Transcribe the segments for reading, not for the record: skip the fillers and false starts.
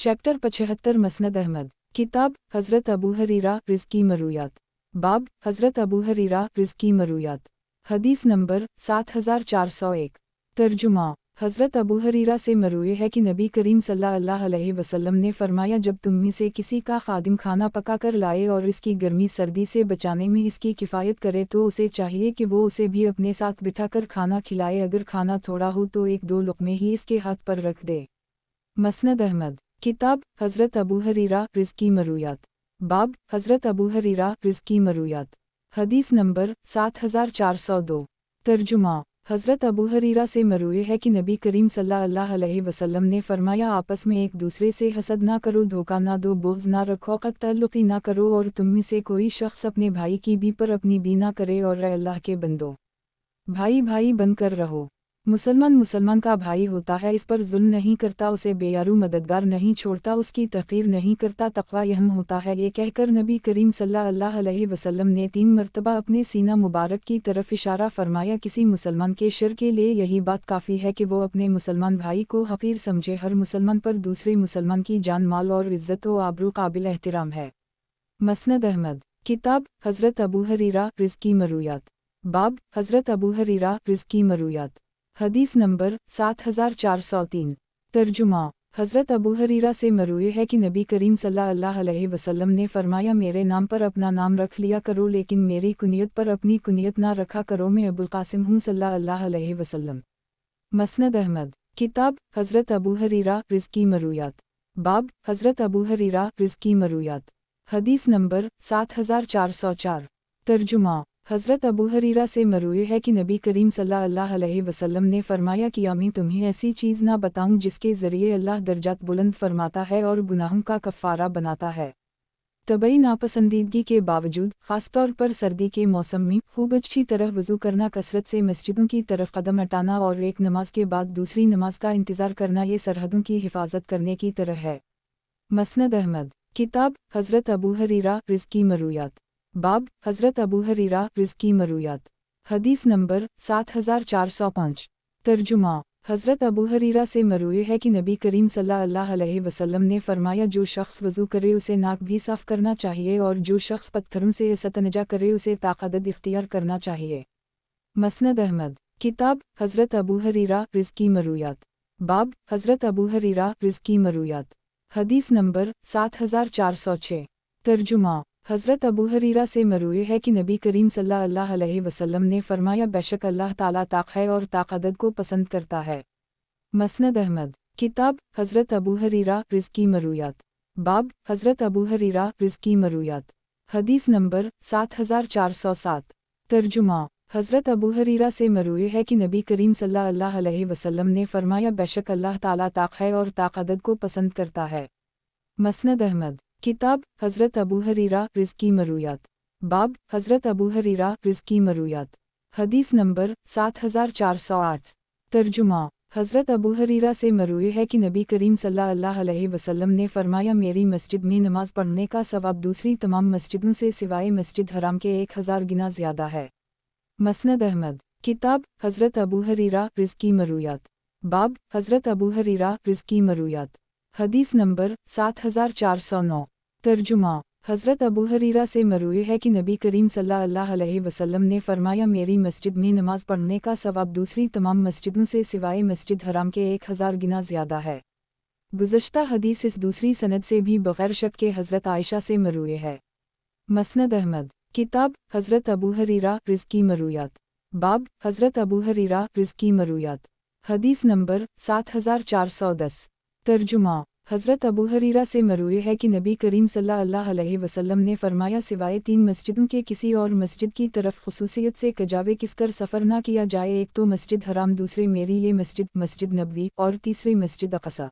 Chapter 75 मसनद Ahmad. किताब हज़रत अबू हरीरा रिज़्की मरूयात। बाब हज़रत अबू हरीरा रिज़्की मरूयात। हदीस नंबर 7401। तर्जुमा हज़रत अबू हरीरा से मरूए है कि नबी करीम सल्लल्लाहु अलैहि वसल्लम ने फरमाया, जब तुम में से किसी का खादिम खाना पका कर लाए और इसकी गर्मी सर्दी से बचाने में इसकी किफ़ायत करे तो उसे चाहिए कि वो उसे भी अपने साथ बिठाकर खाना खिलाए। अगर खाना थोड़ा हो तो एक दो लुक़मे ही इसके हाथ पर रख दे। मसनद अहमद। किताब हज़रत अबू हरीरा रिज़्की मरूयात। बाब हज़रत अबू हरीरा रिज़्की मरूयात। हदीस नंबर 7402। तर्जुमा हज़रत अबू हरीरा से मरूए है कि नबी करीम सल्लल्लाहु अलैहि वसल्लम ने फरमाया, आपस में एक दूसरे से हसद ना करो, धोखा ना दो, बुग़्ज़ ना रखो, तअल्लुक़ ना करो, और तुम में से कोई शख्स अपने भाई की भी पर अपनी भी ना करे, और अल्लाह के बंदो भाई भाई बनकर रहो। मुसलमान मुसलमान का भाई होता है, इस पर जुल्म नहीं करता, उसे बेयारू मददगार नहीं छोड़ता, उसकी तक़रीर नहीं करता, तक़वा यह होता है। ये कहकर नबी करीम सल्लल्लाहु अलैहि वसल्लम ने 3 मरतबा अपने सीना मुबारक की तरफ इशारा फरमाया। किसी मुसलमान के शर के लिए यही बात काफ़ी है कि वो अपने मुसलमान भाई को हक़ीर समझे। हर मुसलमान पर दूसरे मुसलमान की जान माल और इज़्ज़त व आबरू काबिल एहतराम है। मसनद अहमद। किताब हज़रत अबू हरीरा रिज़्की मरूयात। बाब हज़रत अबू हरीरा रिज़्की मरूयात। हदीस नंबर 7403। तर्जुमा हज़रत अबू हरीरा से मरूए है कि नबी करीम सल्लल्लाहु अलैहि वसल्लम ने फरमाया, मेरे नाम पर अपना नाम रख लिया करो, लेकिन मेरी कुनियत पर अपनी कुनियत ना रखा करो। मैं अबुल कासिम हूँ सल्लल्लाहु अलैहि वसल्लम। मसनद अहमद। किताब हज़रत अबू हरीरा रिज़्की मरूयात। बाब हज़रत अबू हरीरा रिज़्की मरूयात। हदीस नंबर 7404। तर्जुमा हज़रत अबू हरीरा से मरूए है कि नबी करीम सल्लल्लाहु अलैहि वसल्लम ने फरमाया कि मैं तुम्हें ऐसी चीज़ ना बताऊं जिसके ज़रिए अल्लाह दर्जात बुलंद फरमाता है और गुनाहों का कफ़ारा बनाता है। तबई नापसंदीदगी के बावजूद, ख़ासतौर पर सर्दी के मौसम में, खूब अच्छी तरह वज़ू करना, कसरत से मस्जिदों की तरफ कदम हटाना और एक नमाज के बाद दूसरी नमाज का इंतज़ार करना, ये सरहदों की हिफाजत करने की तरह है। मसनद अहमद। किताब हज़रत अबू हरीरा रिज़्की मरूयात। बाब हज़रत अबू हरीरा रिज़्की मरूयात। हदीस नंबर 7405। तर्जुमा हज़रत अबू हरीरा से मरूए है कि नबी करीम सल्लल्लाहु अलैहि वसल्लम ने फरमाया, जो शख्स वज़ू करे उसे नाक भी साफ़ करना चाहिए, और जो शख्स पत्थरों से इस्तंजा करे उसे ताक़त इख्तियार करना चाहिए। मसनद अहमद। किताब हज़रत अबू हरीरा रिज़्की मरूयात। बाब हज़रत अबू हरीरा रिज़्की मरूयात। हदीस नंबर 7406। तर्जुमा हज़रत अबू हरीरा से मरूए है कि नबी करीम सल्लल्लाहु अलैहि वसल्लम ने फरमाया, बेशक अल्लाह ताला ताक़ है और ताक़त को पसंद करता है। मसनद अहमद। किताब हज़रत अबू हरीरा रिज़्की मरूयात। बाब हज़रत अबू हरीरा रिज़्की मरूयात। हदीस नंबर 7407। तर्जुमा हज़रत अबू हरीरा से मरूए है कि नबी करीम सल्लल्लाहु अलैहि वसल्लम ने फरमाया, बेशक अल्लाह ताला ताक़ है और ताक़त को पसंद करता है। मसनद अहमद। किताब हज़रत अबू हरीरा रिज़्की मरूयात। बाब हज़रत अबू हरीरा रिज़्की मरूयात। हदीस नंबर 7408। तर्जुमा हज़रत अबू हरीरा से मरूए है कि नबी करीम सल्लल्लाहु अलैहि वसल्लम ने फरमाया, मेरी मस्जिद में नमाज पढ़ने का सवाब दूसरी तमाम मस्जिदों से सिवाय मस्जिद हराम के 1000 गुना ज़्यादा है। मसनद अहमद। किताब हज़रत अबू हरीरा रिज़्की मरूयात। बाब हज़रत अबू हरीरा रिज़्की मरूयात। हदीस नंबर 7409। तर्जुमा हज़रत अबू हरीरा से मरूए है कि नबी करीम सल्लल्लाहु अलैहि वसल्लम ने फरमाया, मेरी मस्जिद में नमाज पढ़ने का सवाब दूसरी तमाम मस्जिदों से सिवाय मस्जिद हराम के 1000 गुना ज़्यादा है। गुज़श्ता हदीस इस दूसरी सनद से भी बग़ैर शक के हज़रत आयशा से मरूए है। मसनद अहमद। किताब हज़रत अबू हरीरा रिज़्की मरूयात। बाब हज़रत अबू हरीरा रिज़्की मरूयात। हदीस नंबर 7410। तर्जुमा हज़रत अबू हरीरा से मरूए है कि नबी करीम सल्लल्लाहु अलैहि वसल्लम ने फरमाया, सिवाय 3 मस्जिदों के किसी और मस्जिद की तरफ ख़ुसूसियत से कजावे किसकर सफ़र ना किया जाए। एक तो मस्जिद हराम, दूसरे मेरी ये मस्जिद मस्जिद नबवी, और तीसरी मस्जिद अक़सा।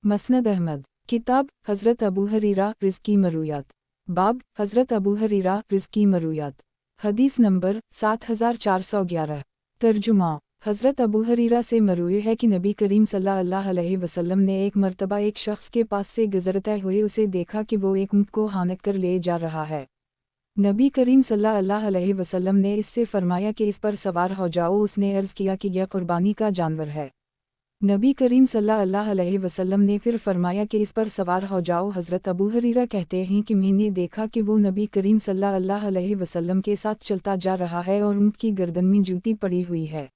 मसनद अहमद। किताब हज़रत अबू हरीरा रिज़्की मरूयात। बाब हज़रत अबू हरीरा रिज़्की मरूयात। हदीस नंबर 7411। तर्जुमा हज़रत अबू हरीरा से मरूए है कि नबी करीम सल्लल्लाहु अलैहि वसल्लम ने एक मरतबा एक शख्स के पास से गुज़रते हुए उसे देखा कि वो एक ऊँट को हानक कर ले जा रहा है। नबी करीम सल्लल्लाहु अलैहि वसल्लम ने इससे फरमाया कि इस पर सवार हो जाओ। उसने अर्ज़ किया कि यह कुर्बानी का जानवर है। नबी करीम सल्लल्लाहु अलैहि वसल्लम ने फिर फरमाया कि इस पर सवार हो जाओ। हज़रत अबू हुरैरा कहते हैं कि मैंने देखा कि वो नबी करीम सल्लल्लाहु अलैहि वसल्लम के साथ चलता जा रहा है और उनकी गर्दन में जूती पड़ी हुई है।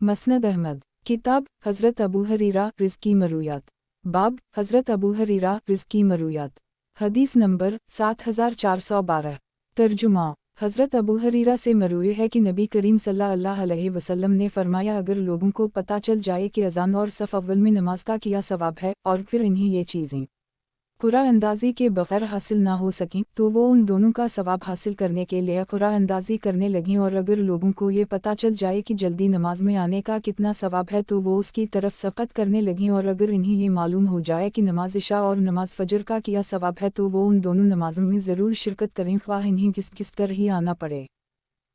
मसनद अहमद। किताब हज़रत अबू हुरैरा रिज़्की मरूयात। बाब हज़रत अबू हुरैरा रिज़्की मरूयात। हदीस नंबर 7412। तर्जुमा। हज़रत अबू हुरैरा से मरूए है कि नबी करीम सल्लल्लाहु अलैहि वसल्लम ने फरमाया, अगर लोगों को पता चल जाए कि अज़ान और सफ़ अव्वल में नमाज का क्या सवाब है और फिर इन्हें ये चीज़ें कुरान अंदाज़ी के बग़ैर हासिल ना हो सकें तो वो उन दोनों का सवाब हासिल करने के लिए कुरान अंदाज़ी करने लगें। और अगर लोगों को ये पता चल जाए कि जल्दी नमाज में आने का कितना सवाब है तो वो उसकी तरफ सबक़त करने लगें। और अगर इन्हें ये मालूम हो जाए कि नमाज इशा और नमाज फ़जर का क्या सवाब है तो वो उन दोनों नमाज़ों में ज़रूर शिरकत करें, ख्वाह इन्हें किस कर ही आना पड़े।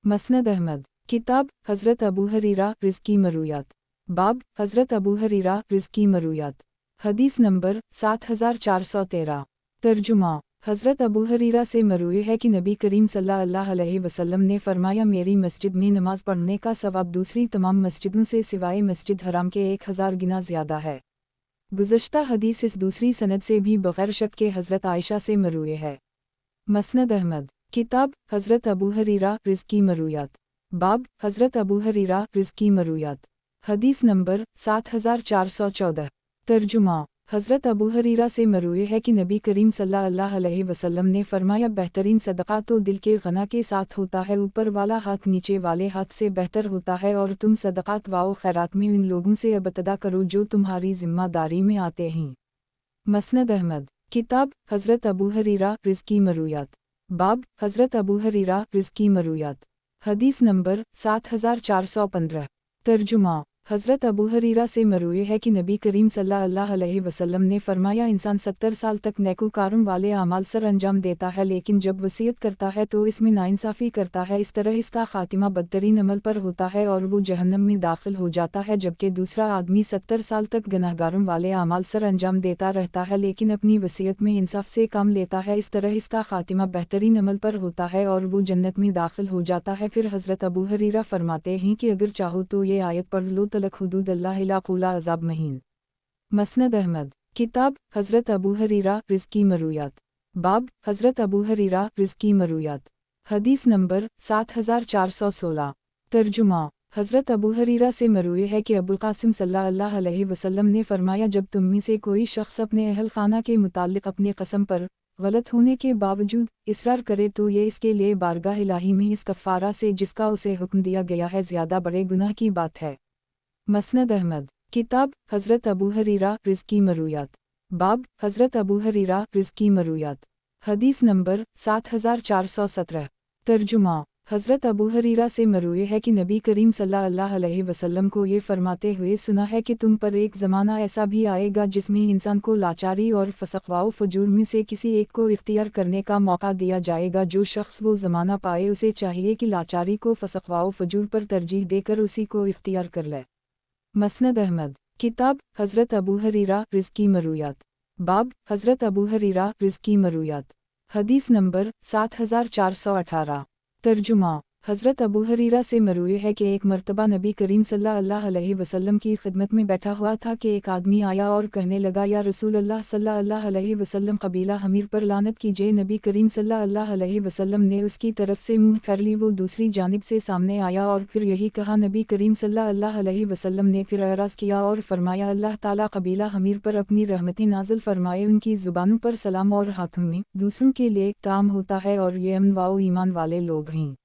मसनद अहमद। किताब हज़रत अबू हुरैरा रिज़्की मरूयात। बाब हज़रत अबू हुरैरा रिज़्की मरूयात। हदीस नंबर 7413। तर्जुमा। हज़रत अबू हुरैरा से मरूए है कि नबी करीम सल्लल्लाहु अलैहि वसल्लम ने फरमाया, मेरी मस्जिद में नमाज पढ़ने का सवाब दूसरी तमाम मस्जिदों से सिवाय मस्जिद हराम के 1000 गुना ज़्यादा है। गुज़श्ता हदीस इस दूसरी सनद से भी बग़ैर शक के हज़रत आयशा से मरूए है। मसनद अहमद। किताब हज़रत अबू हुरैरा रिज़्की मरूयात। बाब हज़रत अबू हुरैरा रिज़्की मरूयात। हदीस नंबर 7414। तर्जुमा। हज़रत अबू हुरैरा से मरूए है कि नबी करीम सल्लल्लाहु अलैहि वसल्लम ने फरमाया, बेहतरीन सदक़ा तो दिल के गना के साथ होता है, ऊपर वाला हाथ नीचे वाले हाथ से बेहतर होता है। और तुम सदक़ात व खैरात में इन लोगों से इब्तिदा करो जो तुम्हारी ज़िम्मेदारी में आते हैं। मसनद अहमद। किताब हज़रत अबू हुरैरा रिज़्की मरूयात। बाब हज़रत अबू हुरैरा रिज़्की मरूयात। हदीस नंबर 7415। तर्जुमा। हज़रत अबू हुरैरा से मरूए है कि नबी करीम सल्लल्लाहु अलैहि वसल्लम ने फरमाया, इंसान 70 साल तक नेकोकारों वाले अमाल सर अंजाम देता है, लेकिन जब वसीयत करता है तो इसमें नाइंसाफ़ी करता है। इस तरह इसका ख़ातिमा बदतरीन अमल पर होता है और वो जहन्नम में दाखिल हो जाता है। जबकि दूसरा आदमी 70 साल तक गुनाहगारों वाले अमाल सर अंजाम देता रहता है, लेकिन अपनी वसीयत में इंसाफ से काम लेता है। इस तरह इसका ख़ातिमा बेहतरीन अमल पर होता है और वो जन्नत में दाखिल हो जाता है। फिर हज़रत अबू हुरैरा फरमाते हैं कि अगर चाहो तो ये आयत पढ़ लो, तलक हुदूद अल्लाह ला कुला अज़ाब महीन। मसनद अहमद। किताब हज़रत अबू हुरैरा रिज़्की मरूयात। बाब हज़रत अबू हुरैरा रिज़्की मरूयात। हदीस नंबर 7416। तर्जुमा। हज़रत अबू हुरैरा से मरूए है कि अबुल क़ासिम सल्लल्लाहु अलैहि वसल्लम ने फरमाया, जब तुम में से कोई शख्स अपने अहल खाना के मुताल्लिक़ अपने कसम पर गलत होने के बावजूद इसरार करे तो ये इसके लिए बारगाह इलाही में इस कफ़ारा से जिसका उसे हुक्म दिया गया है ज़्यादा बड़े गुनाह की बात है। मसनद अहमद। किताब हज़रत अबू हुरैरा रिज़्की मरूयात। बाब हज़रत अबू हुरैरा रिज़्की मरूयात। हदीस नंबर 7417। तर्जुमा। हज़रत अबू हुरैरा से मरूए है कि नबी करीम सल्लल्लाहु अलैहि वसल्लम को ये फरमाते हुए सुना है कि तुम पर एक ज़माना ऐसा भी आएगा जिसमें इंसान को लाचारी और फ़स्क़ व फ़ुजूर में से किसी एक को इख्तियार करने का मौका दिया जाएगा। जो शख्स वो ज़माना पाए उसे चाहिए कि लाचारी को फ़स्क़ व फ़ुजूर पर तरजीह देकर उसी को इख्तियार कर ले। मसनद अहमद। किताब हज़रत अबू हुरैरा रिज़्की मरूयात। बाब हज़रत अबू हुरैरा रिज़्की मरूयात। हदीस नंबर 7418। तर्जुमा। हज़रत अबू हुरैरा से मरूए है कि एक मर्तबा नबी करीम सल्लल्लाहु अलैहि वसल्लम की खिदमत में बैठा हुआ था कि एक आदमी आया और कहने लगा, या रसूल अल्लाह सल्लल्लाहु अलैहि वसल्लम, कबीला हमीर पर लानत कीजिए। नबी करीम सल्लल्लाहु अलैहि वसल्लम ने उसकी तरफ से मुँह फेर ली। वो दूसरी जानिब से सामने आया और फिर यही कहा। नबी करीम सल्लल्लाहु अलैहि वसल्लम ने फिर एराज़ किया और फरमाया, अल्लाह ताला कबीला हमीर पर अपनी रहमतें नाज़िल फरमाए। उनकी ज़ुबानों पर सलाम और हाथों में दूसरों के लिए ताम होता है और ये अमन व ईमान वाले लोग हैं।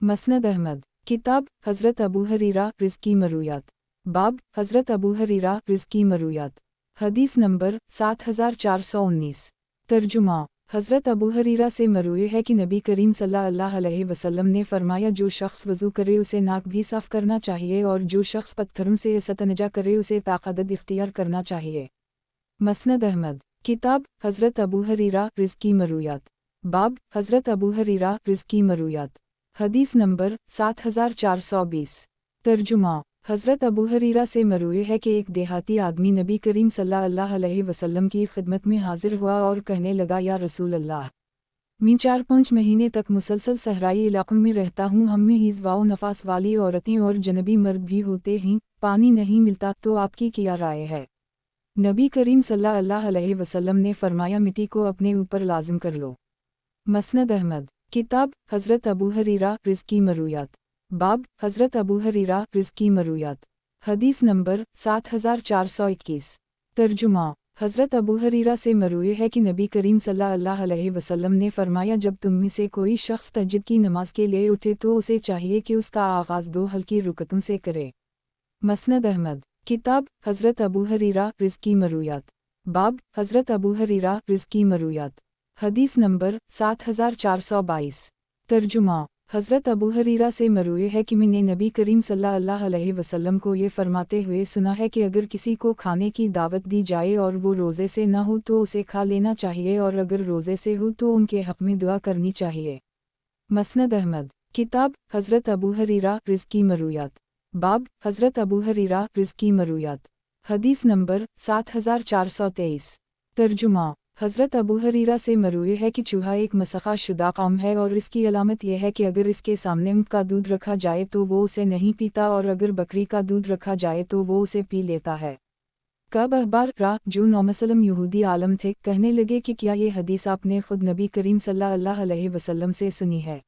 मसनद अहमद। किताब हज़रत अबू हुरैरा रिज़्की मरूयात। बाब हज़रत अबू हुरैरा रिज़्की मरूयात। हदीस नंबर 7419। तर्जुमा। हज़रत अबू हुरैरा से मरूए है कि नबी करीम सल्लल्लाहु अलैहि वसल्लम ने फरमाया, जो शख्स वज़ू करे उसे नाक भी साफ़ करना चाहिए और जो शख्स पत्थरों से इस्तंजा करे उसे ताक़दद इख्तियार करना चाहिए। मसनद अहमद। किताब हज़रत अबू हुरैरा रिज़्की मरूयात। बाब हज़रत अबू हुरैरा रिज़्की मरूयात। हदीस नंबर 7420। तर्जुमा। हज़रत अबू हुरैरा से मरूए है कि एक देहाती आदमी नबी करीम सल्लल्लाहु अलैहि वसल्लम की खिदमत में हाजिर हुआ और कहने लगा, या रसूल अल्लाह, मैं 4-5 महीने तक मुसलसल सहराई इलाक़ों में रहता हूँ। हम में हिज़ व नफास वाली औरतें और जनबी मर्द भी होते हैं। پانی نہیں ملتا تو آپ کی کیا رائے ہے؟ نبی کریم صلی اللہ علیہ وسلم نے فرمایا مٹی کو اپنے اوپر لازم کر لو۔ مسند احمد، کتاب حضرت ابو ہریرہ رزقی مرویات، باب حضرت ابو ہریرہ رزقی مرویات، حدیث نمبر 7421۔ ترجمہ، حضرت ابو ہریرہ سے مروی ہے کہ نبی کریم صلی اللہ علیہ وسلم نے فرمایا جب تم میں سے کوئی شخص تہجد کی نماز کے لیے اٹھے تو اسے چاہیے کہ اس کا آغاز 2 ہلکی رکعتوں سے کرے۔ مسند احمد، کتاب حضرت ابو ہریرہ رزقی مرویات، باب حضرت ابو ہریرہ رزقی مرویات، حدیث نمبر 7422۔ ترجمہ، حضرت ابو ہریرہ سے مروی ہے کہ میں نے نبی کریم صلی اللہ علیہ وسلم کو یہ فرماتے ہوئے سنا ہے کہ اگر کسی کو کھانے کی دعوت دی جائے اور وہ روزے سے نہ ہو تو اسے کھا لینا چاہیے اور اگر روزے سے ہو تو ان کے حق میں دعا کرنی چاہیے۔ مسند احمد، کتاب حضرت ابو ہریرہ رزقی مرویات، باب حضرت ابو ہریرہ رزقی مرویات، حدیث نمبر 7423۔ ترجمہ، حضرت ابو ہریرہ سے مروی ہے کہ چوہا ایک مسخہ شدہ قوم ہے اور اس کی علامت یہ ہے کہ اگر اس کے سامنے اونٹ کا دودھ رکھا جائے تو وہ اسے نہیں پیتا اور اگر بکری کا دودھ رکھا جائے تو وہ اسے پی لیتا ہے۔ کعب احبار راہ جو نومسلم یہودی عالم تھے کہنے لگے کہ کیا یہ حدیث آپ نے خود نبی کریم صلی اللہ علیہ وسلم سے سنی ہے؟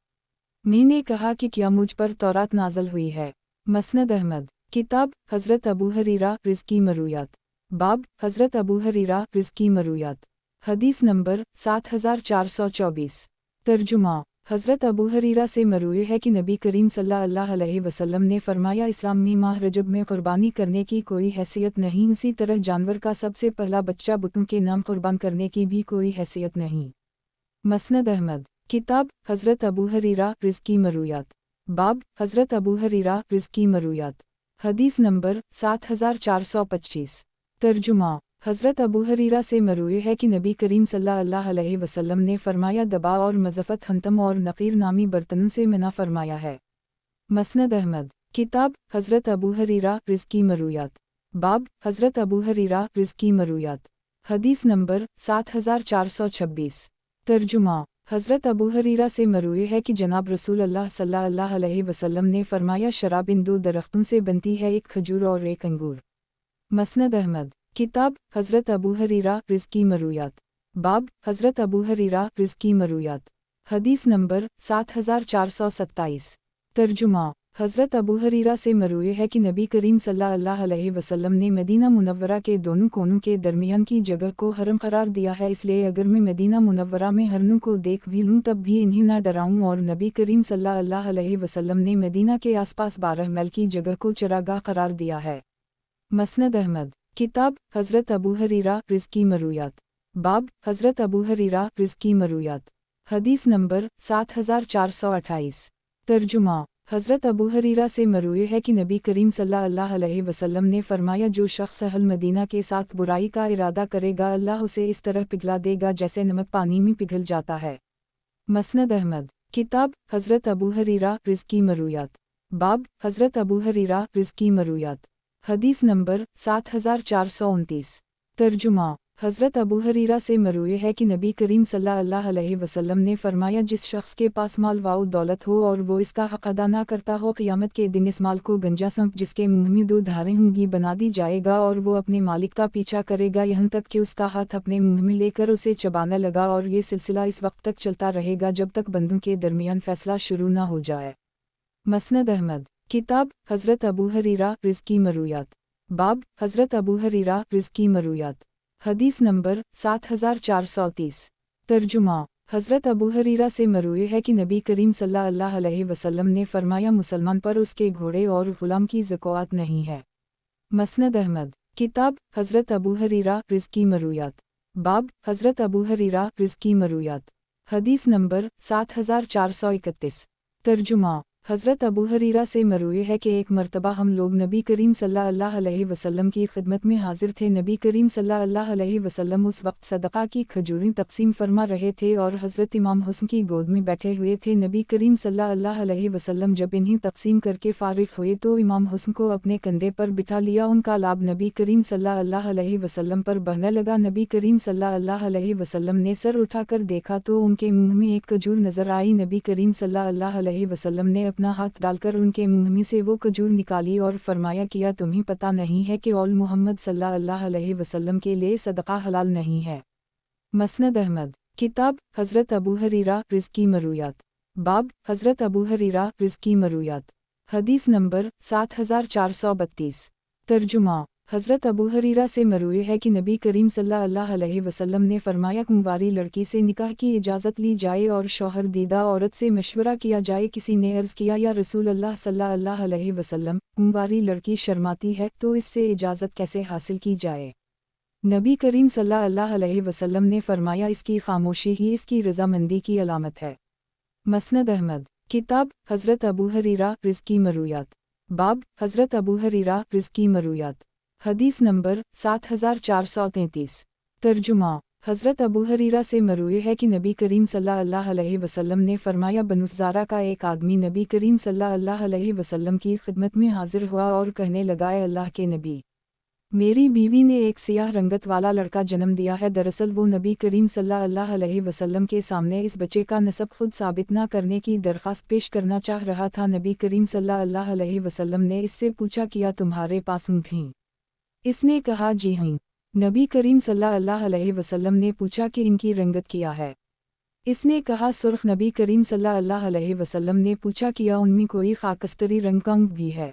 میں نے کہا کہ کیا مجھ پر تورات نازل ہوئی ہے؟ مسند احمد، کتاب حضرت ابو ہریرہ رزقی مرویات، باب حضرت ابو ہریرہ رزقی مرویات، حدیث نمبر 7424۔ ترجمہ، حضرت ابو ہریرہ سے مروی ہے کہ نبی کریم صلی اللہ علیہ وسلم نے فرمایا اسلام میں ماہ رجب میں قربانی کرنے کی کوئی حیثیت نہیں، اسی طرح جانور کا سب سے پہلا بچہ بتوں کے نام قربان کرنے کی بھی کوئی حیثیت نہیں۔ مسند احمد، کتاب حضرت ابو ہریرہ رزقی مرویات، باب حضرت ابو ہریرہ رزقی مرویات، حدیث نمبر 7425۔ ترجمہ، حضرت ابو ہریرہ سے مروی ہے کہ نبی کریم صلی اللہ علیہ وسلم نے فرمایا دبا اور مزفت حنتم اور نقیر نامی برتنوں سے منع فرمایا ہے۔ مسند احمد، کتاب حضرت ابو ہریرہ رزقی مرویات، باب حضرت ابو ہریرہ رزقی مرویات، حدیث نمبر 7426۔ ترجمہ، حضرت ابو ہریرہ سے مروی ہے کہ جناب رسول اللہ صلی اللہ علیہ وسلم نے فرمایا شراب ان 2 درختوں سے بنتی ہے، ایک کھجور اور ایک انگور۔ مسند احمد، کتاب حضرت ابو ہریرہ رزقی مرویات، باب حضرت ابو ہریرہ رزقی مرویات، حدیث نمبر 7427۔ ترجمہ، حضرت ابو ہریرہ سے مروی ہے کہ نبی کریم صلی اللہ علیہ وسلم نے مدینہ منورہ کے دونوں کونوں کے درمیان کی جگہ کو حرم قرار دیا ہے، اس لیے اگر میں مدینہ منورہ میں ہرنوں کو دیکھ بھی لوں تب بھی انہیں نہ ڈراؤں، اور نبی کریم صلی اللہ علیہ وسلم نے مدینہ کے آس پاس 12 میل کی جگہ کو چراگاہ قرار دیا ہے۔ مسند احمد، کتاب حضرت ابو ہریرہ رزقی مرویات، باب حضرت ابو ہریرہ رزقی مرویات، حدیث نمبر 7428۔ ترجمہ، حضرت ابو ہریرہ سے مروی ہے کہ نبی کریم صلی اللہ علیہ وسلم نے فرمایا جو شخص اہل مدینہ کے ساتھ برائی کا ارادہ کرے گا اللہ اسے اس طرح پگھلا دے گا جیسے نمک پانی میں پگھل جاتا ہے۔ مسند احمد، کتاب حضرت ابو ہریرہ رزقی مرویات، باب حضرت ابو ہریرہ رزقی مرویات، حدیث نمبر 7429۔ ترجمہ، حضرت ابو ہریرہ سے مروی ہے کہ نبی کریم صلی اللہ علیہ وسلم نے فرمایا جس شخص کے پاس مال و دولت ہو اور وہ اس کا حق ادا نہ کرتا ہو قیامت کے دن اس مال کو گنجا سنپ جس کے منہ میں 2 دھاریں ہوں گی بنا دی جائے گا اور وہ اپنے مالک کا پیچھا کرے گا یہاں تک کہ اس کا ہاتھ اپنے منہ میں لے کر اسے چبانے لگا، اور یہ سلسلہ اس وقت تک چلتا رہے گا جب تک بندوں کے درمیان فیصلہ شروع نہ ہو جائے۔ مسند احمد، کتاب حضرت ابو ہریرہ رزقی مرویات، باب حضرت ابو ہریرہ رزقی مرویات، حدیث نمبر 7430۔ ترجمہ، حضرت ابو ہریرہ سے مروی ہے کہ نبی کریم صلی اللہ علیہ وسلم نے فرمایا مسلمان پر اس کے گھوڑے اور غلام کی زکوٰۃ نہیں ہے۔ مسند احمد، کتاب حضرت ابو ہریرہ رزقی مرویات، باب حضرت ابو ہریرہ رزقی مرویات، حدیث نمبر 7431۔ ترجمہ، حضرت ابو ہریرہ سے مروی ہے کہ ایک مرتبہ ہم لوگ نبی کریم صلی اللہ علیہ وسلم کی خدمت میں حاضر تھے، نبی کریم صلی اللہ علیہ وسلم اس وقت صدقہ کی کھجوریں تقسیم فرما رہے تھے اور حضرت امام حسن کی گود میں بیٹھے ہوئے تھے، نبی کریم صلی اللہ علیہ وسلم جب انہیں تقسیم کر کے فارغ ہوئے تو امام حسن کو اپنے کندھے پر بٹھا لیا، ان کا لعاب نبی کریم صلی اللہ علیہ وسلم پر بہنے لگا، نبی کریم صلی اللہ علیہ وسلم نے سر اٹھا کر دیکھا تو ان کے منہ میں ایک کھجور نظر آئی، نبی کریم صلی اللہ علیہ وسلم نے اپنا ہاتھ ڈال کر ان کے منہ میں سے وہ کھجور نکالی اور فرمایا کیا تمہیں پتہ نہیں ہے کہ آل محمد صلی اللہ علیہ وسلم کے لیے صدقہ حلال نہیں ہے؟ مسند احمد کتاب حضرت ابو ہریرہ رزقی مرویات باب حضرت ابو ہریرہ رزقی مرویات حدیث نمبر 7432 ترجمہ حضرت ابو ہریرہ سے مروی ہے کہ نبی کریم صلی اللہ علیہ وسلم نے فرمایا کنواری لڑکی سے نکاح کی اجازت لی جائے اور شوہر دیدہ عورت سے مشورہ کیا جائے۔ کسی نے عرض کیا یا رسول اللہ صلی اللہ علیہ وسلم، کنواری لڑکی شرماتی ہے تو اس سے اجازت کیسے حاصل کی جائے؟ نبی کریم صلی اللہ علیہ وسلم نے فرمایا اس کی خاموشی ہی اس کی رضامندی کی علامت ہے۔ مسند احمد کتاب حضرت ابو ہریرہ رزقی مرویات باب حضرت ابو ہریرہ رزقی مرویات حدیث نمبر 7433 ترجمہ حضرت ابو ہریرہ سے مروی ہے کہ نبی کریم صلی اللہ علیہ وسلم نے فرمایا بنو فزارہ کا ایک آدمی نبی کریم صلی اللہ علیہ وسلم کی خدمت میں حاضر ہوا اور کہنے لگا اے اللہ کے نبی، میری بیوی نے ایک سیاہ رنگت والا لڑکا جنم دیا ہے۔ دراصل وہ نبی کریم صلی اللہ علیہ وسلم کے سامنے اس بچے کا نسب خود ثابت نہ کرنے کی درخواست پیش کرنا چاہ رہا تھا۔ نبی کریم صلی اللہ علیہ وسلم نے اس سے پوچھا کیا تمہارے پاس اونٹ ہیں؟ اس نے کہا جی ہیں۔ نبی کریم صلی اللہ علیہ وسلم نے پوچھا کہ ان کی رنگت کیا ہے؟ اس نے کہا سرخ۔ نبی کریم صلی اللہ علیہ وسلم نے پوچھا کیا ان میں کوئی خاکستری رنگ کا اونٹ بھی ہے؟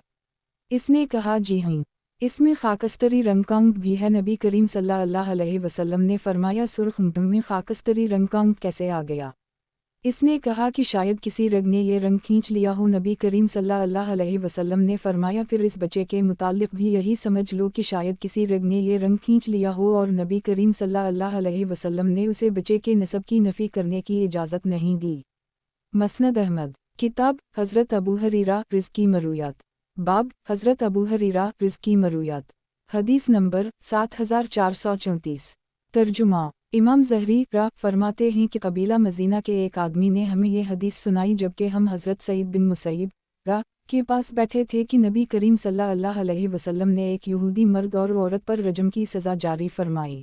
اس نے کہا جی ہیں، اس میں خاکستری رنگ کا اونٹ بھی ہے۔ نبی کریم صلی اللہ علیہ وسلم نے فرمایا سرخ اونٹوں میں خاکستری رنگ کا اونٹ کیسے آ گیا؟ اس نے کہا کہ شاید کسی رگ نے یہ رنگ کھینچ لیا ہو۔ نبی کریم صلی اللہ علیہ وسلم نے فرمایا پھر اس بچے کے متعلق بھی یہی سمجھ لو کہ شاید کسی رگ نے یہ رنگ کھینچ لیا ہو، اور نبی کریم صلی اللہ علیہ وسلم نے اسے بچے کے نسب کی نفی کرنے کی اجازت نہیں دی۔ مسند احمد کتاب حضرت ابو ہریرہ رزقی مرویات باب حضرت ابو ہریرہ رزقی مرویات حدیث نمبر 7434 ترجمہ امام زہری فرماتے ہیں کہ قبیلہ مزینہ کے ایک آدمی نے ہمیں یہ حدیث سنائی جبکہ ہم حضرت سعید بن مسیب کے پاس بیٹھے تھے کہ نبی کریم صلی اللہ علیہ وسلم نے ایک یہودی مرد اور عورت پر رجم کی سزا جاری فرمائی۔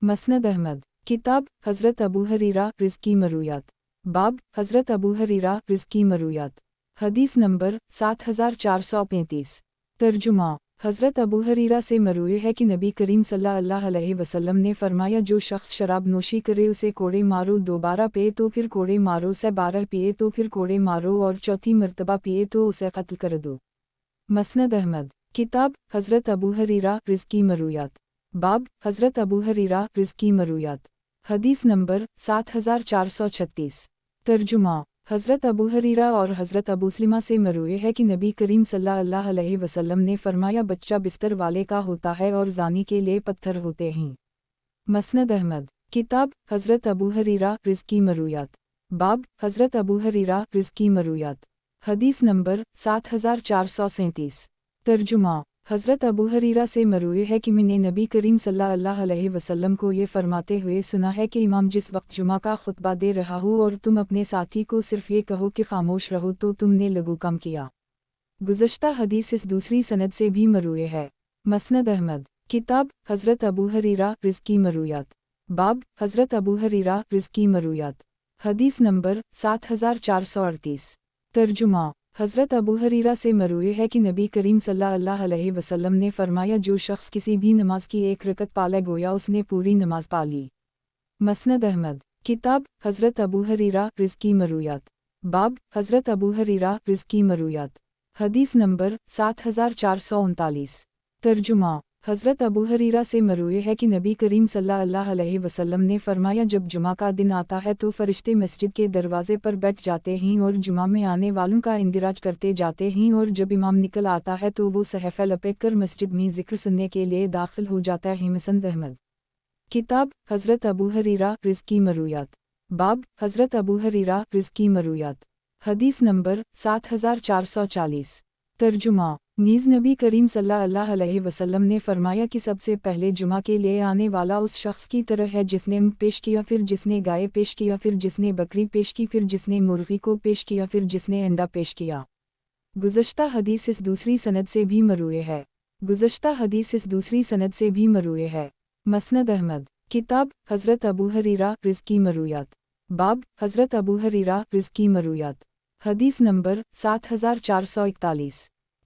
مسند احمد کتاب حضرت ابو ہریرہ رزقی مرویات باب حضرت ابو ہریرہ رزقی مرویات حدیث نمبر 7435 ترجمہ حضرت ابو ہریرہ سے مروی ہے کہ نبی کریم صلی اللہ علیہ وسلم نے فرمایا جو شخص شراب نوشی کرے اسے کوڑے مارو، دوبارہ پیے تو پھر کوڑے مارو، سے 12 پیے تو پھر کوڑے مارو، اور چوتھی مرتبہ پیے تو اسے قتل کر دو۔ مسند احمد کتاب حضرت ابو ہریرہ رزقی مرویات باب حضرت ابو ہریرہ رزقی مرویات حدیث نمبر 7436 ترجمہ حضرت ابو ہریرہ اور حضرت ابو سلمہ سے مروی ہے کہ نبی کریم صلی اللہ علیہ وسلم نے فرمایا بچہ بستر والے کا ہوتا ہے اور زانی کے لیے پتھر ہوتے ہیں۔ مسند احمد کتاب حضرت ابو ہریرہ رزقی مرویات باب حضرت ابو ہریرہ رزقی مرویات حدیث نمبر 7437 ترجمہ حضرت ابو ہریرہ سے مروی ہے کہ میں نے نبی کریم صلی اللہ علیہ وسلم کو یہ فرماتے ہوئے سنا ہے کہ امام جس وقت جمعہ کا خطبہ دے رہا ہو اور تم اپنے ساتھی کو صرف یہ کہو کہ خاموش رہو تو تم نے لگو کم کیا۔ گزشتہ حدیث اس دوسری سند سے بھی مروی ہے۔ مسند احمد کتاب حضرت ابو ہریرہ رزقی مرویات باب حضرت ابو ہریرہ رزقی مرویات حدیث نمبر 7438 ترجمہ حضرت ابو ہریرہ سے مروی ہے کہ نبی کریم صلی اللہ علیہ وسلم نے فرمایا جو شخص کسی بھی نماز کی ایک رکعت پالے گویا اس نے پوری نماز پالی۔ مسند احمد کتاب حضرت ابو ہریرہ رزقی مرویات باب حضرت ابو ہریرہ رزقی مرویات حدیث نمبر 7439 ترجمہ حضرت ابو ہریرہ سے مروی ہے کہ نبی کریم صلی اللہ علیہ وسلم نے فرمایا جب جمعہ کا دن آتا ہے تو فرشتے مسجد کے دروازے پر بیٹھ جاتے ہیں اور جمعہ میں آنے والوں کا اندراج کرتے جاتے ہیں، اور جب امام نکل آتا ہے تو وہ صحیفہ لپیٹ کر مسجد میں ذکر سننے کے لیے داخل ہو جاتا ہے۔ مسند احمد کتاب حضرت ابو ہریرہ رزقی مرویات باب حضرت ابو ہریرہ رزقی مرویات حدیث نمبر 7440 ترجمہ نیز نبی کریم صلی اللہ علیہ وسلم نے فرمایا کہ سب سے پہلے جمعہ کے لیے آنے والا اس شخص کی طرح ہے جس نے اونٹ پیش کیا، پھر جس نے گائے پیش کیا، پھر جس نے بکری پیش کی، پھر جس نے مرغی کو پیش کیا، پھر جس نے انڈا پیش کیا۔ گزشتہ حدیث اس دوسری سند سے بھی مروی ہے۔ مسند احمد کتاب حضرت ابو ہریرہ رزقی مرویات باب حضرت ابو ہریرہ رزقی مرویات حدیث نمبر 7441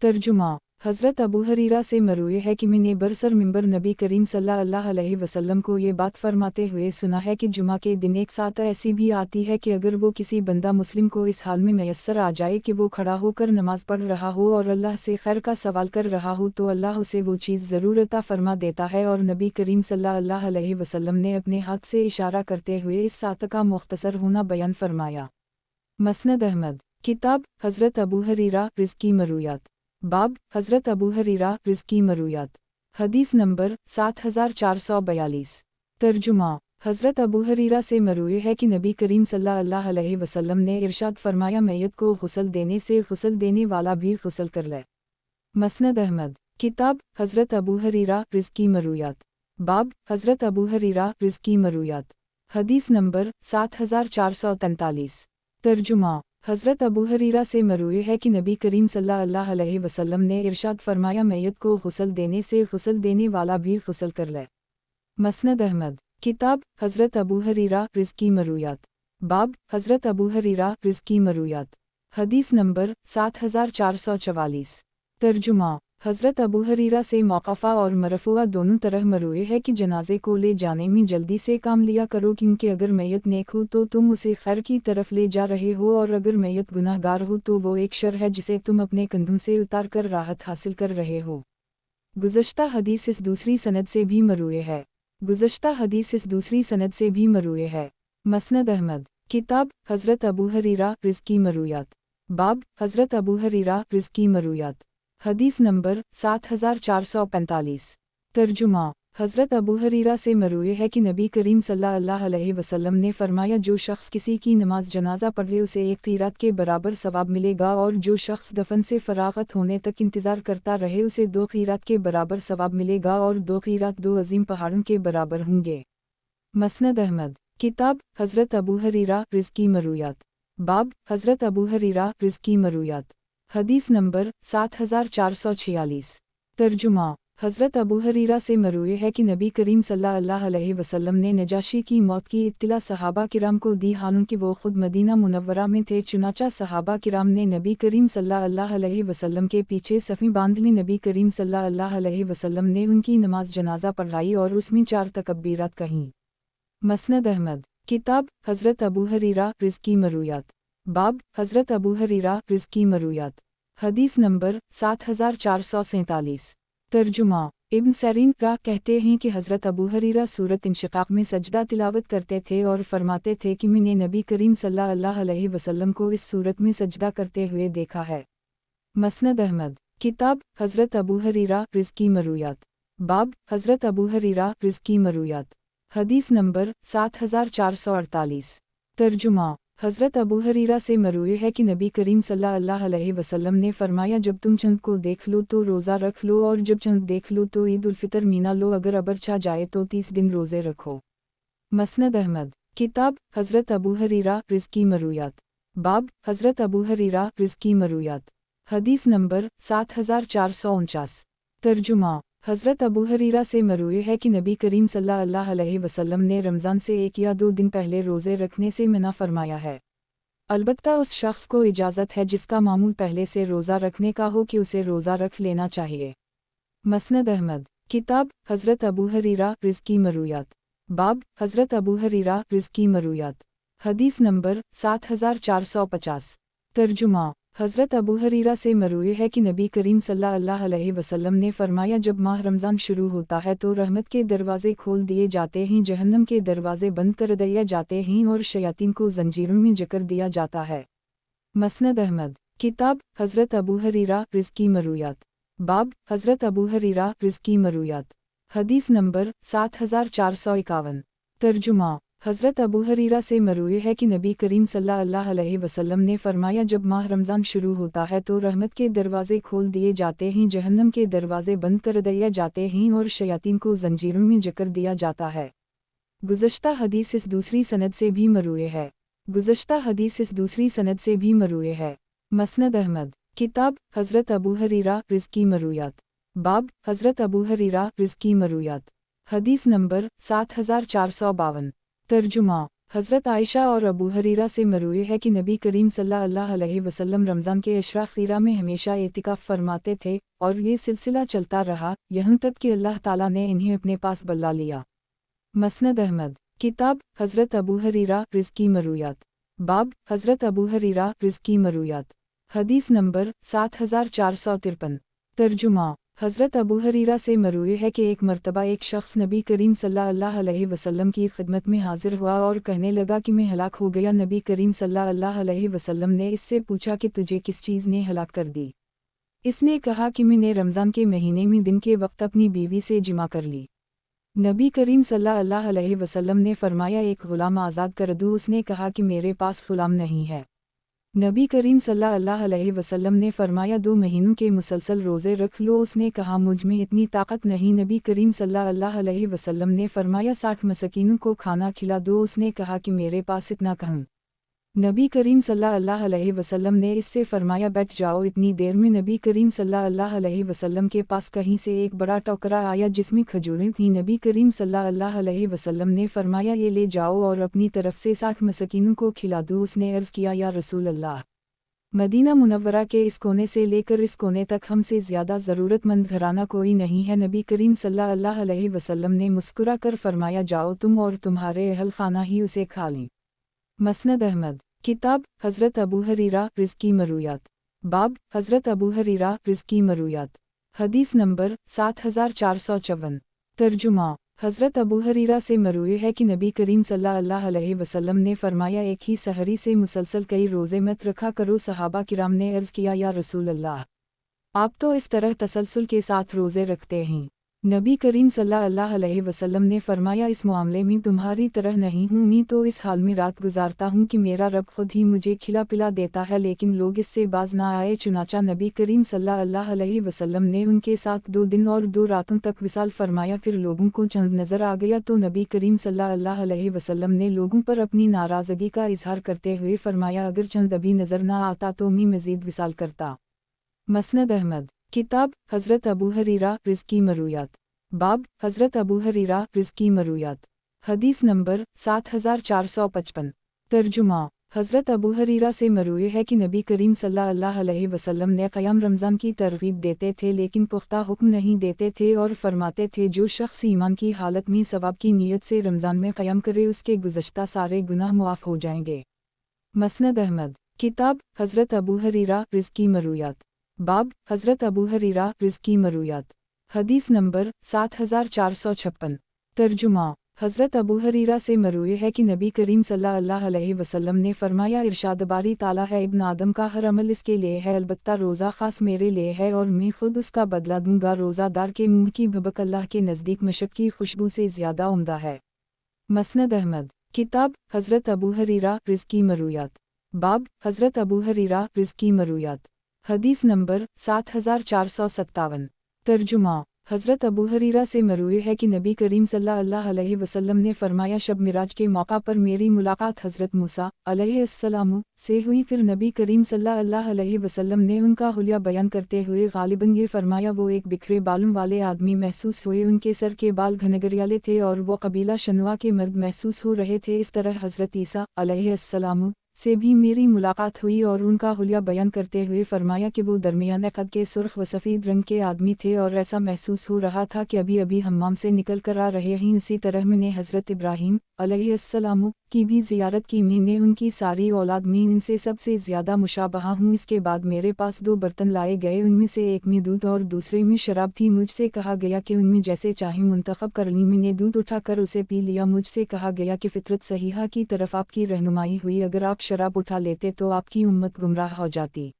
ترجمہ حضرت ابو حریرہ سے مروی ہے کہ میں نے برسر منبر نبی کریم صلی اللہ علیہ وسلم کو یہ بات فرماتے ہوئے سنا ہے کہ جمعہ کے دن ایک ساتھ ایسی بھی آتی ہے کہ اگر وہ کسی بندہ مسلم کو اس حال میں میسر آ جائے کہ وہ کھڑا ہو کر نماز پڑھ رہا ہو اور اللہ سے خیر کا سوال کر رہا ہو تو اللہ اسے وہ چیز ضرور عطا فرما دیتا ہے، اور نبی کریم صلی اللہ علیہ وسلم نے اپنے ہاتھ سے اشارہ کرتے ہوئے اس ساتھ کا مختصر ہونا بیان فرمایا۔ مسند احمد، کتاب حضرت ابو حریرہ رزقی مرویات، باب حضرت ابو حریرہ رزقی مرویات، حدیث نمبر 7442 ترجمہ حضرت ابو حریرہ سے مروی ہے کہ نبی کریم صلی اللہ علیہ وسلم نے ارشاد فرمایا، میت کو غسل دینے سے غسل دینے والا بھی غسل کر لے۔ مسند احمد، کتاب حضرت ابو حریرہ رزقی مرویات، باب حضرت ابو حریرہ رزقی مرویات، حدیث نمبر 7443 ترجمہ حضرت ابو حریرہ سے مروی ہے کہ نبی کریم صلی اللہ علیہ وسلم نے ارشاد فرمایا، میت کو غسل دینے سے غسل دینے والا بھی غسل کر لے۔ مسند احمد، کتاب حضرت ابو حریرہ رزقی مرویات، باب حضرت ابو حریرہ رزقی مرویات، حدیث نمبر 7444 ترجمہ حضرت ابو حریرہ سے موقوفہ اور مرفوع دونوں طرح مروی ہے کہ جنازے کو لے جانے میں جلدی سے کام لیا کرو، کیونکہ اگر میت نیک ہو تو تم اسے خیر کی طرف لے جا رہے ہو، اور اگر میت گناہ گار ہو تو وہ ایک شر ہے جسے تم اپنے کندھوں سے اتار کر راحت حاصل کر رہے ہو۔ گزشتہ حدیث اس دوسری سند سے بھی مروی ہے۔ مسند احمد، کتاب حضرت ابو حریرہ رزقی مرویات، باب حضرت ابو حریرہ رزقی مرویات، حدیث نمبر 7445 ترجمہ حضرت ابو حریرہ سے مروی ہے کہ نبی کریم صلی اللہ علیہ وسلم نے فرمایا، جو شخص کسی کی نماز جنازہ پڑھ لے اسے ایک قیرات کے برابر ثواب ملے گا، اور جو شخص دفن سے فراغت ہونے تک انتظار کرتا رہے اسے 2 قیرات کے برابر ثواب ملے گا، اور 2 قیرات 2 عظیم پہاڑوں کے برابر ہوں گے۔ مسند احمد، کتاب حضرت ابو حریرہ رزقی مرویات، باب حضرت ابو حریرہ رزقی مرویات، حدیث نمبر 7446 ترجمہ حضرت ابو حریرہ سے مروی ہے کہ نبی کریم صلی اللہ علیہ وسلم نے نجاشی کی موت کی اطلاع صحابہ کرام کو دی، حالانکہ وہ خود مدینہ منورہ میں تھے، چنانچہ صحابہ کرام نے نبی کریم صلی اللہ علیہ وسلم کے پیچھے صفیں باندھ لی۔ نبی کریم صلی اللہ علیہ وسلم نے ان کی نماز جنازہ پڑھائی اور اس میں 4 تکبیرات کہیں۔ مسند احمد، کتاب حضرت ابو حریرہ رزقی مرویات، باب حضرت ابو حریرہ رزقی مرویات، حدیث نمبر 7447 ترجمہ ابن سیرین کہتے ہیں کہ حضرت ابو حریرہ سورۃ انشقاق میں سجدہ تلاوت کرتے تھے اور فرماتے تھے کہ میں نے نبی کریم صلی اللہ علیہ وسلم کو اس سورت میں سجدہ کرتے ہوئے دیکھا ہے۔ مسند احمد، کتاب حضرت ابو حریرہ رزقی مرویات، باب حضرت ابو حریرہ رزقی مرویات، حدیث نمبر 7448 ترجمہ حضرت ابو حریرہ سے مروی ہے کہ نبی کریم صلی اللہ علیہ وسلم نے فرمایا، جب تم چند کو دیکھ لو تو روزہ رکھ لو، اور جب چند دیکھ لو تو عید الفطر مینا لو، اگر ابر چھا جائے تو 30 دن روزے رکھو۔ مسند احمد، کتاب حضرت ابو حریرہ رزقی مرویات، باب حضرت ابو حریرہ رزقی مرویات، حدیث نمبر 7449 ترجمہ حضرت ابو حریرہ سے مروی ہے کہ نبی کریم صلی اللہ علیہ وسلم نے رمضان سے 1 یا 2 دن پہلے روزے رکھنے سے منع فرمایا ہے۔ البتہ اس شخص کو اجازت ہے جس کا معمول پہلے سے روزہ رکھنے کا ہو کہ اسے روزہ رکھ لینا چاہیے۔ مسند احمد، کتاب حضرت ابو حریرہ رزقی مرویات، باب حضرت ابو حریرہ رزقی مرویات، حدیث نمبر 7450 ترجمہ حضرت ابو حریرہ سے مروی ہے کہ نبی کریم صلی اللہ علیہ وسلم نے فرمایا، جب ماہ رمضان شروع ہوتا ہے تو رحمت کے دروازے کھول دیے جاتے ہیں، جہنم کے دروازے بند کر دیے جاتے ہیں، اور شیاطین کو زنجیروں میں جکڑ دیا جاتا ہے۔ مسند احمد، کتاب حضرت ابو حریرہ رزقی مرویات، باب حضرت ابو حریرہ رزقی مرویات، حدیث نمبر 7451 ترجمہ حضرت ابو حریرہ سے مروی ہے کہ نبی کریم صلی اللہ علیہ وسلم نے فرمایا، جب ماہ رمضان شروع ہوتا ہے تو رحمت کے دروازے کھول دیے جاتے ہیں، جہنم کے دروازے بند کر دیے جاتے ہیں، اور شیاطین کو زنجیروں میں جکڑ دیا جاتا ہے۔ گزشتہ حدیث اس دوسری سند سے بھی مروی ہے۔ مسند احمد، کتاب حضرت ابو حریرہ رزقی مرویات، باب حضرت ابو حریرہ رزقی مرویات، حدیث نمبر 7452 ترجمہ हज़रत आयशा और अबू हरीरा से मरवी है कि नबी करीम सल्लल्लाहु अलैहि वसल्लम रमज़ान के अशरा खीरा में हमेशा एतिकाफ़ फरमाते थे और ये सिलसिला चलता रहा यहाँ तक कि अल्लाह ताला ने इन्हें अपने पास बुला लिया। मसनद अहमद किताब हज़रत अबू हरीरा रिज़्की मरूयात बाब हज़रत अबू हरीरा रिज़्की मरूयात हदीस नंबर 7453 तर्जुमा हज़रत अबू हरीरा से मरवी है कि एक मर्तबा एक शख्स नबी करीम सल्लल्लाहु अलैहि वसल्लम की खिदमत में हाजिर हुआ और कहने लगा कि मैं हलाक हो गया। नबी करीम सल्लल्लाहु अलैहि वसल्लम ने इससे पूछा कि तुझे किस चीज़ ने हलाक कर दी। इसने कहा कि मैंने रमज़ान के महीने में दिन के वक्त अपनी बीवी से जिमा कर ली। नबी करीम सल्लल्लाहु अलैहि वसल्लम ने फरमाया एक ग़ुलाम आज़ाद कर दूँ। उसने कहा कि मेरे पास ग़ुलाम नहीं है। नबी करीम सल्लल्लाहु अलैहि वसल्लम ने फरमाया 2 महीनों के मुसलसल रोज़े रख लो। उसने कहा मुझ में इतनी ताकत नहीं। नबी करीम सल्लल्लाहु अलैहि वसल्लम ने फरमाया 60 मसकीनों को खाना खिला दो। उसने कहा कि मेरे पास इतना कहाँ। नबी करीम सल्लल्लाहु अलैहि वसल्लम ने इससे फरमाया बैठ जाओ। इतनी देर में नबी करीम सल्लल्लाहु अलैहि वसल्लम के पास कहीं से एक बड़ा टोकरा आया जिसमें खजूरें थीं। नबी करीम सल्लल्लाहु अलैहि वसल्लम ने फरमाया ये ले जाओ और अपनी तरफ से 60 मसकीनों को खिला दो। उसने अर्ज़ किया या रसूल अल्लाह, मदीना मुनव्वरा के इस कोने से लेकर इस कोने तक हमसे ज़्यादा ज़रूरतमंद घराना कोई नहीं है। नबी करीम सल्लल्लाहु अलैहि वसल्लम ने मुस्कुरा कर फरमाया जाओ तुम और तुम्हारे अहल खाना ही उसे खा लें। मसनद अहमद किताब हज़रत अबू हरीरा रिज़्की मरूयात बाब हज़रत अबू हरीरा रिज़्की मरूयात हदीस नंबर 7454 तर्जुमा हज़रत अबू हरीरा से मरवी है कि नबी करीम सल्लल्लाहु अलैहि वसल्लम ने फरमाया एक ही सहरी से मुसलसल कई रोज़े मत रखा करो। सहाबा किराम ने अर्ज़ किया या रसूल अल्लाह, आप तो इस तरह तसलसल के साथ रोज़े रखते हैं। नबी करीम सल्लल्लाहु अलैहि वसल्लम ने फरमाया इस मामले में तुम्हारी तरह नहीं हूँ। मैं तो इस हाल में रात गुजारता हूँ कि मेरा रब खुद ही मुझे खिला पिला देता है, लेकिन लोग इससे बाज ना आए। चुनाचा नबी करीम सल्लल्लाहु अलैहि वसल्लम ने उनके साथ 2 दिन और 2 रातों तक विसाल फरमाया। फिर लोगों को चंद नज़र आ गया तो नबी करीम सल्लल्लाहु अलैहि वसल्लम ने लोगों पर अपनी नाराज़गी का इजहार करते हुए फरमाया अगर चंद अभी नज़र ना आता तो मैं मज़ीद विसाल करता। मसनद अहमद किताब हज़रत अबू हरीरा रिज़्की मरूयात बाब हज़रत अबू हरीरा रिज़्की मरूयात हदीस नंबर 7455 तर्जुमा हज़रत अबू हरीरा से मरवी है कि नबी करीम सल्लल्लाहु अलैहि वसल्लम ने क़याम रमज़ान की तरग़ीब देते थे लेकिन पुख्ता हुक्म नहीं देते थे और फरमाते थे जो शख्स ईमान की हालत में सवाब की नीयत से रमज़ान में क़याम करे उसके गुज़श्ता सारे गुनाह मुआफ़ हो जाएंगे। मसनद अहमद किताब हज़रत अबू हरीरा रिज़्की मरूयात बाब हज़रत अबू हरीरा रिज़्की मरूयात हदीस नंबर 7456 तर्जुमा हज़रत अबू हरीरा से मरवी है कि नबी करीम सल्लल्लाहु अलैहि वसल्लम ने फरमाया इरशाद बारी ताला है इब्न आदम का हर अमल इसके लिए है, अलबत्ता रोज़ा ख़ास मेरे लिए है और मैं खुद उसका बदला दूंगा। रोज़ादार के मुँह की भबक अल्लाह के नज़दीक मशक की खुशबू से ज़्यादा उम्दा है। मसनद अहमद किताब हज़रत अबू हरीरा रिज़्की मरूयात बाब हज़रत अबू हरीरा रिज़्की मरूयात हदीस नंबर 7457 तर्जुमा हज़रत अबू हरीरा से मरवी है कि नबी करीम सल्लल्लाहु अलैहि वसल्लम ने फरमाया शब मिराज के मौका पर मेरी मुलाकात हज़रत मूसा अलैहिस्सलाम से हुई। फिर नबी करीम सल्लल्लाहु अलैहि वसल्लम ने उनका हुलिया बयान करते हुए गालिबन ये फरमाया वो एक बिखरे बालों वाले आदमी महसूस हुए, उनके सर के बाल घनघरियाले थे और वो कबीला शनुआ के मर्द महसूस हो रहे थे। इस तरह हज़रत ईसा अलैहिस्सलाम से भी मेरी मुलाकात हुई और उनका हुलिया बयान करते हुए फरमाया कि वो दरमियाने कद के सुर्ख व सफ़ेद रंग के आदमी थे और ऐसा महसूस हो रहा था कि अभी अभी हम्माम से निकल कर आ रहे हैं। इसी तरह मैंने हज़रत इब्राहीम अलैहिस्सलाम की भी ज़ियारत की। मैंने उनकी सारी औलाद में इनसे सबसे ज़्यादा मुशाबहा हूँ। इसके बाद मेरे पास 2 बर्तन लाए गए, उनमें से एक में दूध और दूसरे में शराब थी। मुझसे कहा गया कि उनमें जैसे चाहे मुंतखब कर ली। मैंने दूध उठाकर उसे पी लिया। मुझसे कहा गया कि फितरत सहीहा की तरफ आपकी रहनुमाई हुई, अगर आप शराब उठा लेते तो आपकी उम्मत गुमराह हो जाती।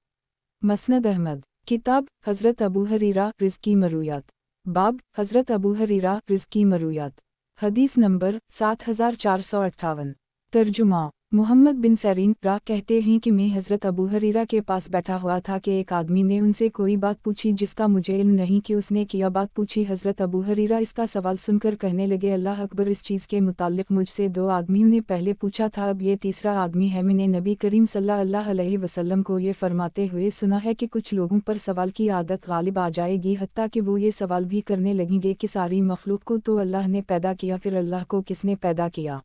मसनद अहमद किताब हज़रत अबू हरीरा रिज़्की मरूयात बाब हज़रत अबू हरीरा रिज़्की मरूयात हदीस नंबर 7458 तर्जुमा मोहम्मद बिन सरीन रा कहते हैं कि मैं हज़रत अबू हरीरा के पास बैठा हुआ था कि एक आदमी ने उनसे कोई बात पूछी जिसका मुझे इल्म नहीं कि उसने क्या बात पूछी। हज़रत अबू हरीरा इसका सवाल सुनकर कहने लगे अल्लाह अकबर, इस चीज़ के मुताल्लिक़ मुझसे 2 आदमियों ने पहले पूछा था, अब ये तीसरा आदमी है। मैंने नबी करीम सल्लल्लाहु अलैहि वसल्लम को ये फरमाते हुए सुना है कि कुछ लोगों पर सवाल की आदत गालिब आ जाएगी, हत्ता कि वो ये सवाल भी करने लगेंगे कि सारी मखलूक को तो अल्लाह ने पैदा किया, फिर अल्लाह को किसने पैदा किया।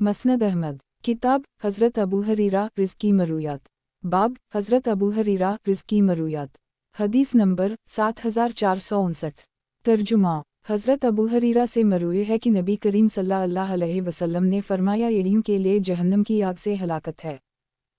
مسند احمد، کتاب حضرت ابو ہریرہ رزقی مرویات، باب حضرت ابو ہریرہ رزقی مرویات، حدیث نمبر 7459۔ ترجمہ: حضرت ابو ہریرہ سے مروی ہے کہ نبی کریم صلی اللہ علیہ وسلم نے فرمایا ایڑیوں کے لیے جہنم کی آگ سے ہلاکت ہے۔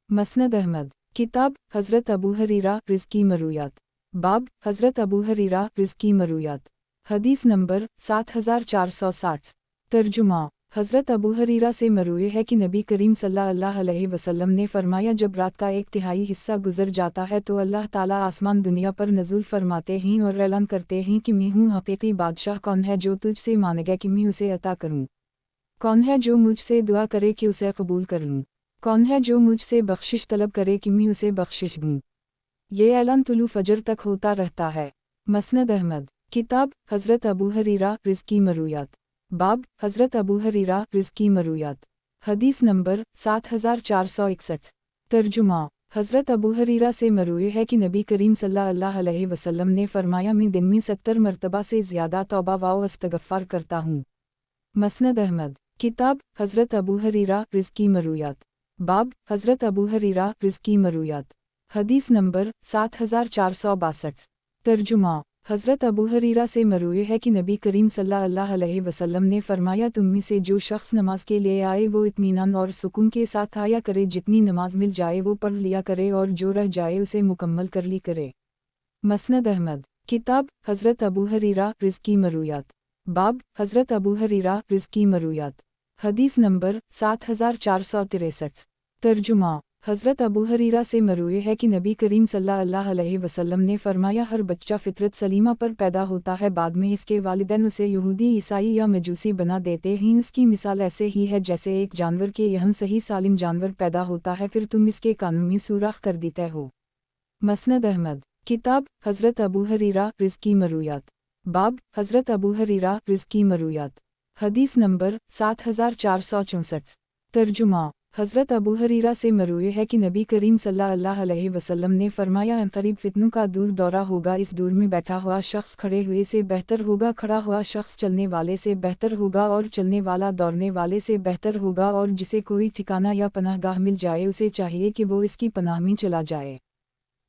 مسند احمد، کتاب حضرت ابو ہریرہ رزقی مرویات، باب حضرت ابو ہریرہ رزقی مرویات، حدیث نمبر 7460۔ ترجمہ: حضرت ابو ہریرہ سے مروی ہے کہ نبی کریم صلی اللہ علیہ وسلم نے فرمایا جب رات کا 1/3 حصہ گزر جاتا ہے تو اللہ تعالیٰ آسمان دنیا پر نزول فرماتے ہیں اور اعلان کرتے ہیں کہ میں ہوں حقیقی بادشاہ، کون ہے جو تجھ سے مانگے کہ میں اسے عطا کروں؟ کون ہے جو مجھ سے دعا کرے کہ اسے قبول کر لوں؟ کون ہے جو مجھ سے بخشش طلب کرے کہ میں اسے بخشش دوں؟ یہ اعلان طلوع فجر تک ہوتا رہتا ہے۔ مسند احمد، کتاب حضرت ابو ہریرہ رزقی مرویات، باب حضرت ابو ہریرہ رزقی مرویات، حدیث نمبر 7461۔ ترجمہ: حضرت ابو ہریرہ سے مروی ہے کہ نبی کریم صلی اللہ علیہ وسلم نے فرمایا میں دن میں 70 مرتبہ سے زیادہ توبہ و استغفار کرتا ہوں۔ مسند احمد، کتاب حضرت ابو ہریرہ رزقی مرویات، باب حضرت ابو ہریرہ رزقی مرویات، حدیث نمبر 7462۔ ترجمہ: حضرت ابو ہریرہ سے مروی ہے کہ نبی کریم صلی اللہ علیہ وسلم نے فرمایا تم میں سے جو شخص نماز کے لیے آئے وہ اطمینان اور سکون کے ساتھ آیا کرے، جتنی نماز مل جائے وہ پڑھ لیا کرے اور جو رہ جائے اسے مکمل کر لی کرے۔ مسند احمد، کتاب حضرت ابو ہریرہ رزقی مرویات، باب حضرت ابو ہریرہ رزقی مرویات، حدیث نمبر 7463۔ ترجمہ: حضرت ابو ہریرہ سے مروی ہے کہ نبی کریم صلی اللہ علیہ وسلم نے فرمایا ہر بچہ فطرت سلیمہ پر پیدا ہوتا ہے، بعد میں اس کے والدین اسے یہودی، عیسائی یا مجوسی بنا دیتے ہیں۔ اس کی مثال ایسے ہی ہے جیسے ایک جانور کے یہاں صحیح سالم جانور پیدا ہوتا ہے، پھر تم اس کے کانوں میں سوراخ کر دیتے ہو۔ مسند احمد، کتاب حضرت ابو ہریرہ رزقی مرویات، باب حضرت ابو ہریرہ رزقی مرویات، حدیث نمبر 7464۔ ترجمہ: حضرت ابو ہریرہ سے مروی ہے کہ نبی کریم صلی اللہ علیہ وسلم نے فرمایا عنقریب فتنوں کا دور دورہ ہوگا، اس دور میں بیٹھا ہوا شخص کھڑے ہوئے سے بہتر ہوگا، کھڑا ہوا شخص چلنے والے سے بہتر ہوگا اور چلنے والا دوڑنے والے سے بہتر ہوگا، اور جسے کوئی ٹھکانہ یا پناہ گاہ مل جائے اسے چاہیے کہ وہ اس کی پناہ میں چلا جائے۔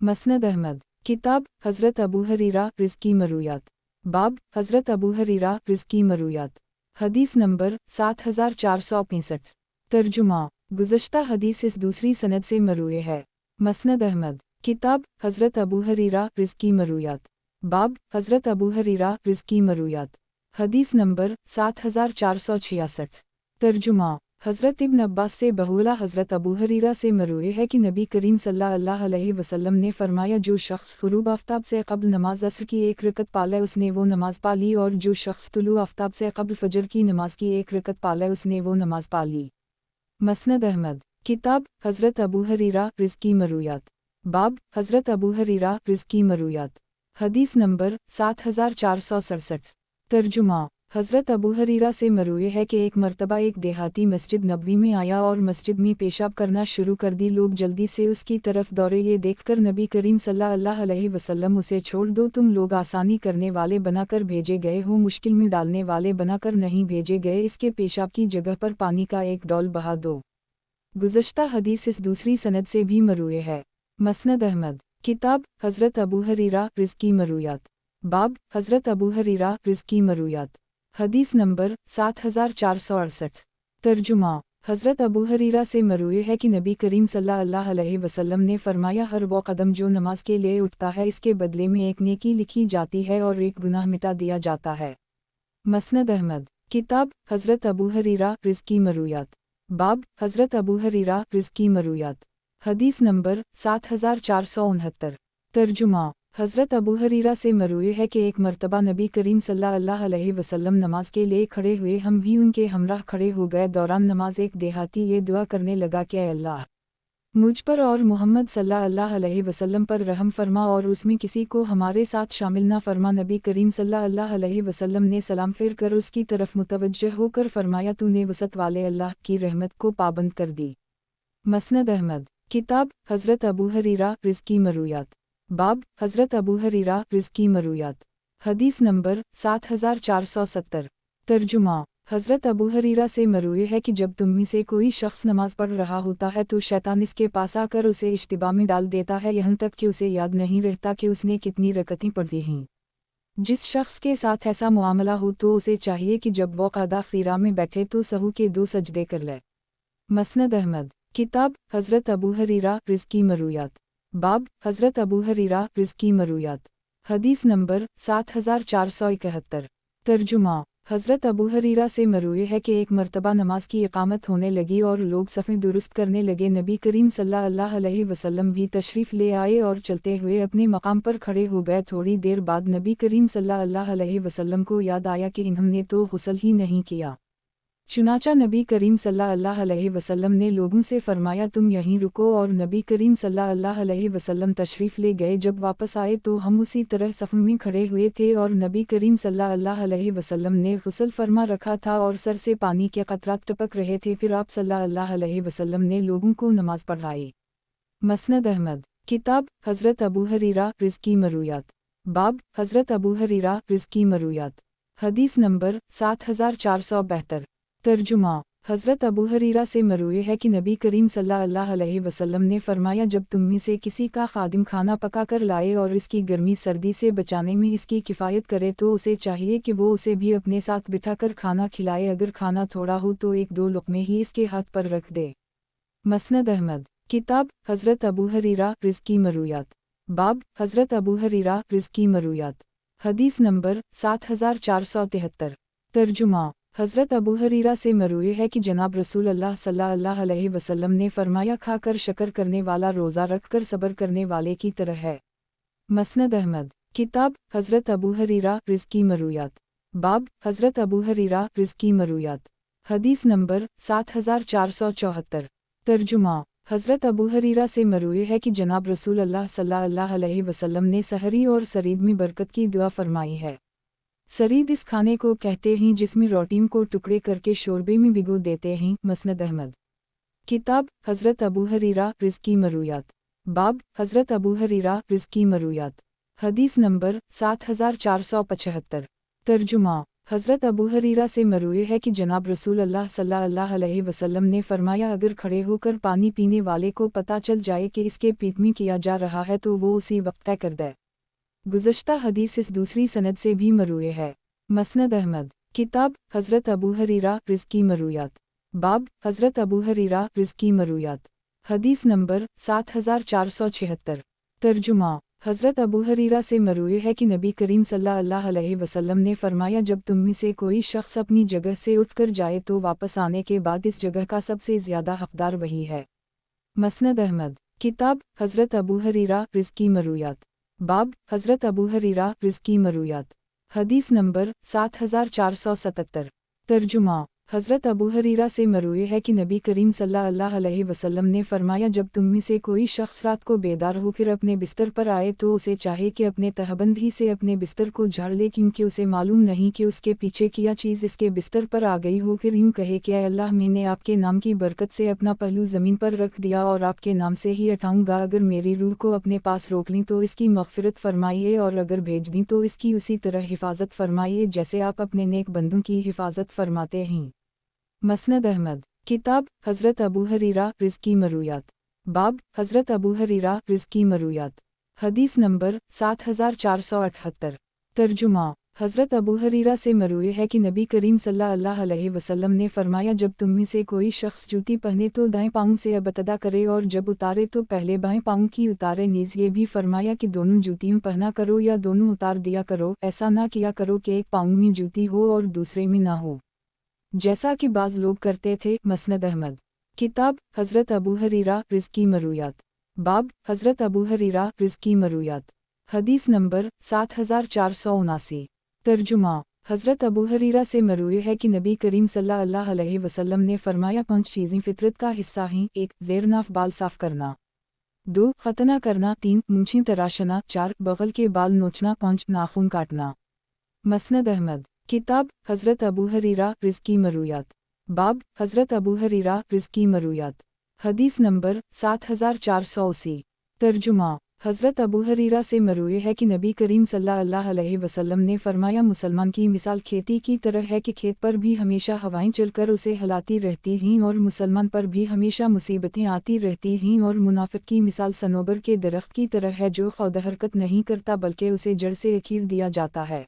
مسند احمد، کتاب حضرت ابو ہریرہ رزقی مرویات، باب حضرت ابو ہریرہ رزقی مرویات، حدیث نمبر 7465۔ ترجمہ: گزشتہ حدیث اس دوسری سند سے مروی ہے۔ مسند احمد، کتاب حضرت ابو ہریرہ رزقی مرویات، باب حضرت ابو ہریرہ رزقی مرویات، حدیث نمبر 7466۔ ترجمہ: حضرت ابن عباس سے بحولہ حضرت ابو ہریرہ سے مروی ہے کہ نبی کریم صلی اللہ علیہ وسلم نے فرمایا جو شخص غروب آفتاب سے قبل نماز عصر کی 1 رکعت پالے اس نے وہ نماز پالی، اور جو شخص طلوع آفتاب سے قبل فجر کی نماز کی 1 رکعت پالے اس نے وہ نماز پالی۔ مسند احمد، کتاب حضرت ابو ہریرہ رزقی مرویات، باب حضرت ابو ہریرہ رزقی مرویات، حدیث نمبر 7467۔ ترجمہ: حضرت ابو ہریرہ سے مروی ہے کہ ایک مرتبہ ایک دیہاتی مسجد نبوی میں آیا اور مسجد میں پیشاب کرنا شروع کر دی، لوگ جلدی سے اس کی طرف دوڑے، یہ دیکھ کر نبی کریم صلی اللہ علیہ وسلم اسے چھوڑ دو، تم لوگ آسانی کرنے والے بنا کر بھیجے گئے ہو، مشکل میں ڈالنے والے بنا کر نہیں بھیجے گئے، اس کے پیشاب کی جگہ پر پانی کا ایک ڈول بہا دو۔ گزشتہ حدیث اس دوسری سند سے بھی مروی ہے۔ مسند احمد، کتاب حضرت ابو ہریرہ رزقی مرویات، باب حضرت ابو ہریرہ رزقی مرویات، حدیث نمبر 7468۔ ترجمہ: حضرت ابو ہریرہ سے مروی ہے کہ نبی کریم صلی اللہ علیہ وسلم نے فرمایا ہر وہ قدم جو نماز کے لیے اٹھتا ہے اس کے بدلے میں ایک نیکی لکھی جاتی ہے اور ایک گناہ مٹا دیا جاتا ہے۔ مسند احمد، کتاب حضرت ابو ہریرہ رزقی مرویات، باب حضرت ابو ہریرہ رزقی مرویات، حدیث نمبر 7469۔ ترجمہ: حضرت ابو ہریرہ سے مروی ہے کہ ایک مرتبہ نبی کریم صلی اللہ علیہ وسلم نماز کے لیے کھڑے ہوئے، ہم بھی ان کے ہمراہ کھڑے ہو گئے۔ دوران نماز ایک دیہاتی یہ دعا کرنے لگا کہ اے اللہ، مجھ پر اور محمد صلی اللہ علیہ وسلم پر رحم فرما اور اس میں کسی کو ہمارے ساتھ شامل نہ فرما۔ نبی کریم صلی اللہ علیہ وسلم نے سلام پھیر کر اس کی طرف متوجہ ہو کر فرمایا تو نے وسعت والے اللہ کی رحمت کو پابند کر دی۔ مسند احمد، کتاب حضرت ابو ہریرہ رزقی مرویات، باب حضرت ابو ہریرہ رزقی مرویات، حدیث نمبر 7470۔ ترجمہ: حضرت ابو ہریرہ سے مروی ہے کہ جب تم میں سے کوئی شخص نماز پڑھ رہا ہوتا ہے تو شیطان اس کے پاس آ کر اسے اشتباہ میں ڈال دیتا ہے یہاں تک کہ اسے یاد نہیں رہتا کہ اس نے کتنی رکعتیں پڑھی ہیں۔ جس شخص کے ساتھ ایسا معاملہ ہو تو اسے چاہیے کہ جب وہ قعدہ خیرہ میں بیٹھے تو سہو کے 2 سجدے کر لے۔ مسند احمد، کتاب حضرت ابو ہریرہ رزقی مرویات، باب حضرت ابو ہریرہ رزقی مرویات، حدیث نمبر 7471۔ ترجمہ، حضرت ابو ہریرہ سے مروی ہے کہ ایک مرتبہ نماز کی اقامت ہونے لگی اور لوگ صفیں درست کرنے لگے، نبی کریم صلی اللہ علیہ وسلم بھی تشریف لے آئے اور چلتے ہوئے اپنے مقام پر کھڑے ہو گئے۔ تھوڑی دیر بعد نبی کریم صلی اللہ علیہ وسلم کو یاد آیا کہ انہوں نے تو غسل ہی نہیں کیا۔ چنانچہ نبی کریم صلی اللہ علیہ وسلم نے لوگوں سے فرمایا تم یہیں رکو، اور نبی کریم صلی اللہ علیہ وسلم تشریف لے گئے۔ جب واپس آئے تو ہم اسی طرح صفوں میں کھڑے ہوئے تھے اور نبی کریم صلی اللہ علیہ وسلم نے غسل فرما رکھا تھا اور سر سے پانی کے قطرات ٹپک رہے تھے، پھر آپ صلی اللہ علیہ وسلم نے لوگوں کو نماز پڑھائی۔ مسند احمد، کتاب حضرت ابو ہریرہ رزقی مرویات، باب حضرت ابو ہریرہ رزقی مرویات، حدیث نمبر 7472۔ ترجمہ، حضرت ابو ہریرہ سے مروی ہے کہ نبی کریم صلی اللہ علیہ وسلم نے فرمایا جب تم میں سے کسی کا خادم کھانا پکا کر لائے اور اس کی گرمی سردی سے بچانے میں اس کی کفایت کرے تو اسے چاہیے کہ وہ اسے بھی اپنے ساتھ بٹھا کر کھانا کھلائے، اگر کھانا تھوڑا ہو تو 1-2 لقمے ہی اس کے ہاتھ پر رکھ دے۔ مسند احمد، کتاب حضرت ابو ہریرہ رزقی مرویات، باب حضرت ابو ہریرہ رزقی مرویات، حدیث نمبر 7473۔ ترجمہ، حضرت ابو ہریرہ سے مروی ہے کہ جناب رسول اللہ صلی اللہ علیہ وسلم نے فرمایا کھا کر شکر کرنے والا روزہ رکھ کر صبر کرنے والے کی طرح ہے۔ مسند احمد، کتاب حضرت ابو ہریرہ رزقی مرویات، باب حضرت ابو ہریرہ رزقی مرویات، حدیث نمبر 7474۔ ترجمہ، حضرت ابو ہریرہ سے مروی ہے کہ جناب رسول اللہ صلی اللہ علیہ وسلم نے سحری اور سرید میں برکت کی دعا فرمائی ہے۔ سرید اس کھانے کو کہتے ہیں جس میں روٹیوں کو ٹکڑے کر کے شوربے میں بھگو دیتے ہیں۔ مسند احمد، کتاب حضرت ابو ہریرہ رزقی مرویات، باب حضرت ابو ہریرہ رزقی مرویات، حدیث نمبر 7475۔ ترجمہ، حضرت ابو ہریرہ سے مروی ہے کہ جناب رسول اللہ صلی اللہ علیہ وسلم نے فرمایا اگر کھڑے ہو کر پانی پینے والے کو پتہ چل جائے کہ اس کے پیٹ میں کیا جا رہا ہے تو وہ اسی وقت طے کر دے۔ گزشتہ حدیث اس دوسری سند سے بھی مروی ہے۔ مسند احمد، کتاب حضرت ابو ہریرہ رزقی مرویات، باب حضرت ابو ہریرہ رزقی مرویات، حدیث نمبر 7476۔ ترجمہ، حضرت ابو ہریرہ سے مروی ہے کہ نبی کریم صلی اللہ علیہ وسلم نے فرمایا جب تم میں سے کوئی شخص اپنی جگہ سے اٹھ کر جائے تو واپس آنے کے بعد اس جگہ کا سب سے زیادہ حقدار وہی ہے۔ مسند احمد، کتاب حضرت ابو ہریرہ رزقی مرویات، باب حضرت ابو ہریرہ رزقی مرویات، حدیث نمبر 7477۔ ترجمہ، حضرت ابو ہریرہ سے مروی ہے کہ نبی کریم صلی اللہ علیہ وسلم نے فرمایا جب تم میں سے کوئی شخص رات کو بیدار ہو پھر اپنے بستر پر آئے تو اسے چاہے کہ اپنے تہبند ہی سے اپنے بستر کو جھاڑ لے، کیونکہ اسے معلوم نہیں کہ اس کے پیچھے کیا چیز اس کے بستر پر آ گئی ہو، پھر یوں کہے کہ اے اللہ میں نے آپ کے نام کی برکت سے اپنا پہلو زمین پر رکھ دیا اور آپ کے نام سے ہی اٹھاؤں گا، اگر میری روح کو اپنے پاس روک لیں تو اس کی مغفرت فرمائیے اور اگر بھیج دیں تو اس کی اسی طرح حفاظت فرمائیے جیسے آپ اپنے نیک بندوں کی حفاظت فرماتے ہیں۔ مسند احمد، کتاب حضرت ابو ہریرہ رزقی مرویات، باب حضرت ابو ہریرہ رزقی مرویات، حدیث نمبر 7478۔ ترجمہ، حضرت ابو ہریرہ سے مروی ہے کہ نبی کریم صلی اللہ علیہ وسلم نے فرمایا جب تم میں سے کوئی شخص جوتی پہنے تو دائیں پاؤں سے ابتدا کرے اور جب اتارے تو پہلے بائیں پاؤں کی اتارے، نیز یہ بھی فرمایا کہ دونوں جوتیوں پہنا کرو یا دونوں اتار دیا کرو، ایسا نہ کیا کرو کہ ایک پاؤں میں جوتی ہو اور دوسرے میں نہ ہو، جیسا کہ بعض لوگ کرتے تھے۔ مسند احمد، کتاب حضرت ابو ہریرہ رزقی مرویات، باب حضرت ابو ہریرہ رزقی مرویات، حدیث نمبر 7479۔ ترجمہ، حضرت ابو ہریرہ سے مروی ہے کہ نبی کریم صلی اللہ علیہ وسلم نے فرمایا 5 چیزیں فطرت کا حصہ ہیں: 1 زیر ناف بال صاف کرنا، 2 ختنہ کرنا، 3 مونچھیں تراشنا، 4 بغل کے بال نوچنا، 5 ناخن کاٹنا۔ مسند احمد، کتاب حضرت ابو ہریرہ رزقی مرویات، باب حضرت ابو ہریرہ رزقی مرویات، حدیث نمبر 7480۔ ترجمہ، हज़रत अबू हरीरा से मरूए है कि नबी करीम सल्लल्लाहु अलैहि वसल्लम ने फरमाया, मुसलमान की मिसाल खेती की तरह है कि खेत पर भी हमेशा हवाएं चलकर उसे हिलाती रहती हैं और मुसलमान पर भी हमेशा मुसीबतें आती रहती हैं, और मुनाफिक की मिसाल सनोबर के दरख्त की तरह है जो खुद हरकत नहीं करता बल्कि उसे जड़ से अकील दिया जाता है।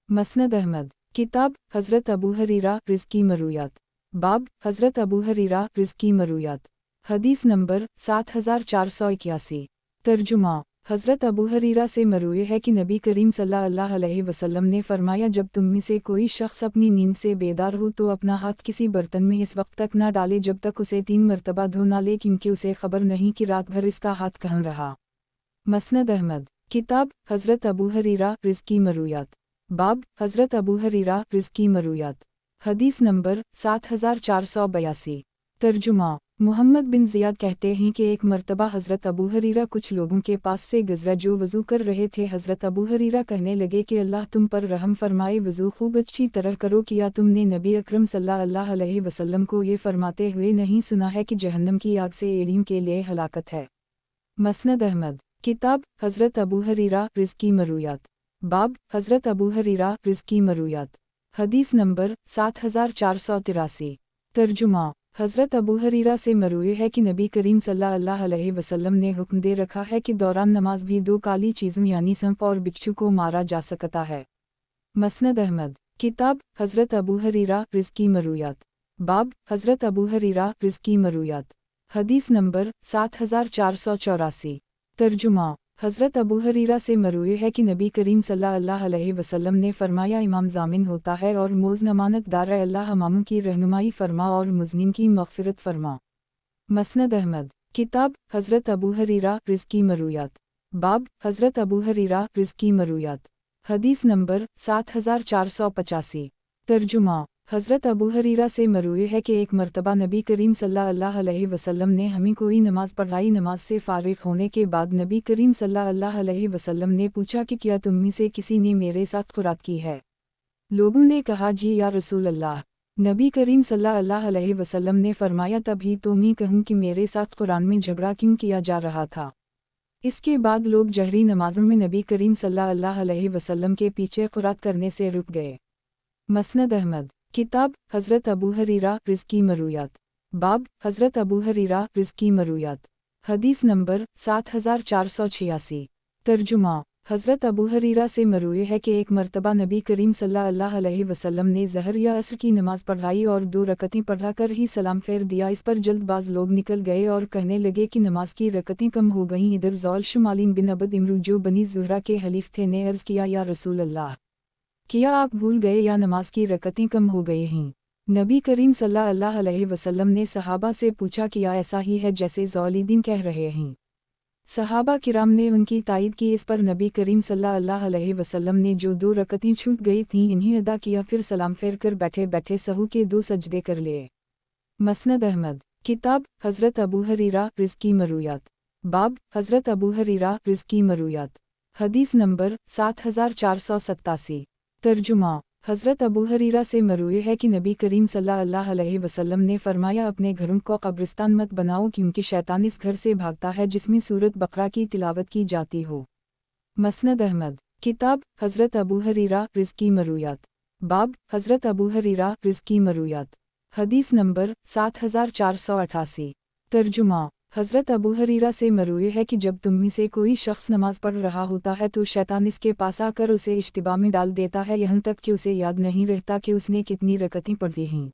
मसनद अहमद। किताब हज़रत अबू हरीरा रिज़्की मरूयात। बाब हज़रत अबू हरीरा रिज़्की मरूयात। हदीस नंबर 7481। तर्जुमा। हज़रत अबू हरीरा से मरूए है कि नबी करीम सल्लल्लाहु अलैहि वसल्लम ने फरमाया, जब तुम में से कोई शख्स अपनी नींद से बेदार हो तो अपना हाथ किसी बर्तन में इस वक्त तक न डाले जब तक उसे 3 मरतबा धो ना ले, क्योंकि उसे खबर नहीं कि रात भर इसका हाथ कहाँ रहा। मसनद अहमद। किताब हज़रत अबू हरीरा रिज़्की मरूयात। बाब हज़रत अबू हरीरा रिज़्की मरूयात। हदीस नंबर 7482। तर्जुमा। मुहम्मद बिन ज़ियाद कहते हैं कि एक मर्तबा हज़रत अबू हरीरा कुछ लोगों के पास से गुज़रा जो वज़ू कर रहे थे। हज़रत अबू हरीरा कहने लगे कि अल्लाह तुम पर रहम फरमाए, वज़ू खूब अच्छी तरह करो। किया तुमने नबी अकरम सल्लल्लाहु अलैहि वसल्लम को ये फरमाते हुए नहीं सुना है कि जहन्नम की आग से एड़ियों के लिए हलाकत है। मसनद अहमद। किताब हज़रत अबू हरीरा रिज़्की मरूयात। बाब हज़रत अबू हरीरा रिज़्की मरूयात। हदीस नंबर 7483। तर्जुमा। हज़रत अबू हरीरा से मरूए है कि नबी करीम सल्लल्लाहु अलैहि वसल्लम ने हुक्म दे रखा है कि दौरान नमाज भी 2 काली चीज़ों यानी सांप और बिच्छू को मारा जा सकता है। मसनद अहमद। किताब हज़रत अबू हरीरा रिज़्की मरूयात। बाब हज़रत अबू हरीरा रिज़्की मरूयात। हदीस नंबर 7484। तर्जुमा। हज़रत अबू हरीरा से मरूए है कि नबी करीम सल्लल्लाहु अलैहि वसल्लम ने फरमाया, इमाम ज़ामिन होता है और मोज़ अमानतदार है, अल्लाह इमामों की रहनुमाई फरमा और मुज़निम की मग़फ़िरत फरमा। मसनद अहमद। किताब हज़रत अबू हरीरा रिज़्की मरूयात। बाब हज़रत अबू हरीरा रिज़्की मरूयात। हदीस नंबर 7485। तर्जुमा। हज़रत अबू हरीरा से मरूए है कि एक मर्तबा नबी करीम सल्लल्लाहु अलैहि वसल्लम ने हमें कोई नमाज पढ़ाई। नमाज से फ़ारिग़ होने के बाद नबी करीम सल्लल्लाहु अलैहि वसल्लम ने पूछा कि क्या तुम में से किसी ने मेरे साथ क़ुरात की है? लोगों ने कहा, जी या रसूल अल्लाह। नबी करीम सल्लल्लाहु अलैहि वसल्लम ने फरमाया, तभी तो मैं कहूँ कि मेरे साथ कुरान में झगड़ा क्यों किया जा रहा था। इसके बाद लोग जहरी नमाज़ों में नबी करीम सल्लल्लाहु अलैहि वसल्लम के पीछे क़ुरात करने से रुक गए। मसनद अहमद। किताब हज़रत अबू हरीरा रिज़्की मरूयात। बाब हज़रत अबू हरीरा रिज़्की मरूयात। हदीस नंबर 7486। तर्जुमा। हज़रत अबू हरीरा से मरूए है कि एक मर्तबा नबी करीम सल्लल्लाहु अलैहि वसल्लम ने ज़हर या असर की नमाज़ पढ़ाई और 2 रकतें पढ़ा कर ही सलाम फेर दिया। इस पर जल्दबाज लोग निकल गए और कहने लगे कि नमाज की रकतें कम हो गईं। इधर ज़ौल शुमालिन बिन अबद इमरू जो बनी ज़ुहरा के हलीफ थे ने अर्ज़ किया, या रसूल अल्लाह, क्या आप भूल गए या नमाज की रकतें कम हो गई हैं? नबी करीम सल्लल्लाहु अलैहि वसल्लम ने सहाबा से पूछा, क्या ऐसा ही है जैसे ज़ौलीदीन कह रहे हैं? सहाबा किराम ने उनकी तायीद की। इस पर नबी करीम सल्लल्लाहु अलैहि वसल्लम ने जो 2 रकतें छूट गई थीं इन्हें अदा किया, फिर सलाम फेर कर बैठे बैठे सहू के 2 सजदे कर लिए। मसनद अहमद। किताब हज़रत अबू हरीरा रिज़्की मरूयात। बाब हज़रत अबू हरीरा रिज़्की मरूयात। हदीस नंबर 7487। तर्जुमा। हज़रत अबू हरीरा से मरूए है कि नबी करीम सल्लल्लाहु अलैहि वसल्लम ने फरमाया, अपने घरों को कब्रिस्तान मत बनाओ, क्योंकि शैतान इस घर से भागता है जिसमें सूरत बकरा की तिलावत की जाती हो। मसनद अहमद। किताब हज़रत अबू हरीरा रिज़्की मरूयात। बाब हज़रत अबू हरीरा रिज़्की मरूयात। हदीस नंबर 7488। तर्जुमा। हज़रत अबू हरीरा से मरूए है कि जब तुम में से कोई शख्स नमाज पढ़ रहा होता है तो शैतान इसके पास आकर उसे इश्तिबा में डाल देता है, यहाँ तक कि उसे याद नहीं रहता कि उसने कितनी रकतें पढ़ी हैं।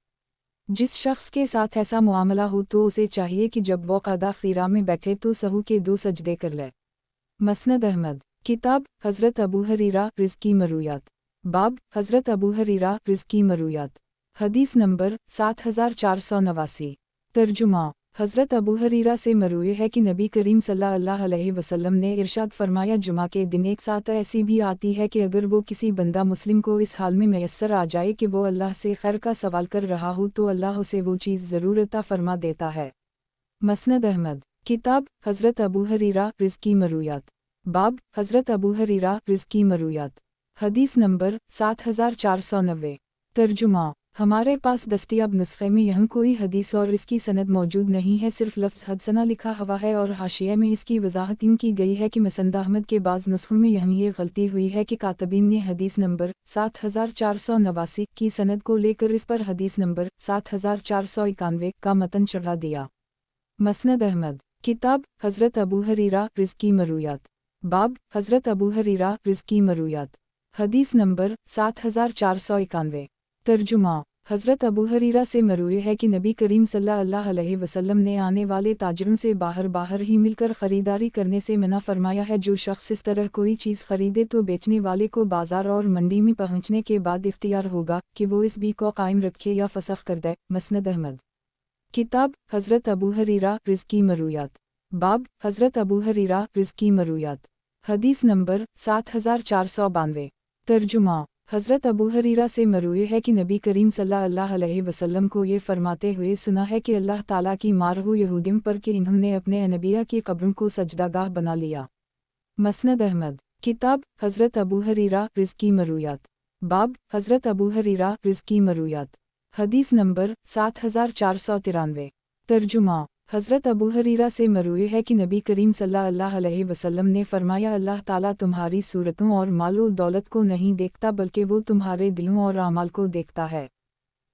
जिस शख्स के साथ ऐसा मुआमला हो तो उसे चाहिए कि जब वो क़दा क़ीरा में बैठे तो सहू के 2 सजदे कर ले। मसनद अहमद। किताब हज़रत अबू हरीरा रिज़्की मरूयात। बाब हज़रत अबू हरीरा रिज़्की मरूयात। हदीस नंबर 7489। तर्जुमा। हज़रत अबू हरीरा से मरूए है कि नबी करीम सल्लल्लाहु अलैहि वसल्लम ने इरशाद फरमाया, जुमा के दिन एक साथ ऐसी भी आती है कि अगर वो किसी बंदा मुस्लिम को इस हाल में मैसर आ जाए कि वो अल्लाह से खैर का सवाल कर रहा हो तो अल्लाह उसे वो चीज़ ज़रूर अता फरमा देता है। मसनद अहमद। किताब हज़रत अबू हरीरा रिज़्की मरूयात। बाब हज़रत अबू हरीरा रिज़्की मरूयात। हदीस नंबर 7490। तर्जुमा। हमारे पास दस्तयाब नुस्खे में यहाँ कोई हदीस और इसकी सनद मौजूद नहीं है, सिर्फ लफ्ज़ हदसना लिखा हुआ है और हाशिया में इसकी वजाहत यूं की गई है कि मसंद अहमद के बाज़ नुस्खों में यहाँ ये गलती हुई है कि कातबीन ने हदीस नंबर 7489 की सनद को लेकर इस पर हदीस नंबर 7491 का मतन चढ़ा दिया। मसनद अहमद, किताब हज़रत अबू हरीरा रिज़्की मरूयात, बाब हज़रत अबू हरीरा रिज़्की मरूयात, हदीस नंबर 7491। तर्जुमा, हज़रत अबू हरीरा से मरूए है कि नबी करीम सल्लल्लाहु अलैहि वसल्लम ने आने वाले ताजरों से बाहर ही मिलकर ख़रीदारी करने से मना फरमाया है। जो शख्स इस तरह कोई चीज़ ख़रीदे तो बेचने वाले को बाज़ार और मंडी में पहुँचने के बाद इख्तियार होगा कि वो इस बी को कायम रखे या फसख कर दे। मसनद अहमद, किताब हज़रत अबू हरीरा रिज़्की मरूयात, बाब हज़रत अबू हरीरा रिज़्की मरूयात, हदीस नंबर 7492। तर्जुमा, हज़रत अबू हरीरा से मरूए है कि नबी करीम सल्लल्लाहु अलैहि वसल्लम को ये फरमाते हुए सुना है कि अल्लाह ताला की मारहू यहूदियों पर कि इन्होंने अपने नबिया की कब्रों को सजदागाह बना लिया। मसनद अहमद, किताब हज़रत अबू हरीरा रिज़्की मरूयात, बाब हज़रत अबू हरीरा रिज़्की मरूयात, हदीस नंबर 7493। तर्जुमा, हज़रत अबू हरीरा से मरूए है कि नबी करीम सल्लल्लाहु अलैहि वसल्लम ने फरमाया अल्लाह ताला तुम्हारी सूरतों और मालो दौलत को नहीं देखता बल्कि वो तुम्हारे दिलों और आमाल को देखता है।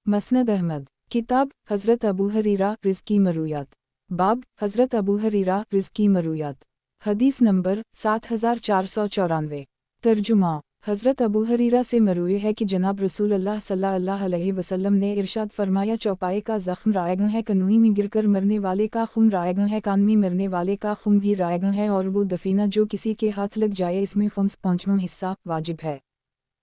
मसनद अहमद, किताब हज़रत अबू हरीरा रिज़्की मरूयात, बाब हज़रत अबू हरीरा रिज़्की मरूयात, हदीस नंबर 7494। तर्जुमा, हज़रत अबू हरीरा से मरूए है कि जनाब रसूल अल्लाह सल्लल्लाहु अलैहि वसल्लम ने इरशाद फरमाया चौपाए का ज़ख्म रायगन है, कनूई में गिरकर मरने वाले का खून रायगन है, कान में मरने वाले का खून भी रायगन है और वो दफीना जो किसी के हाथ लग जाए इसमें 5वां हिस्सा वाजिब है।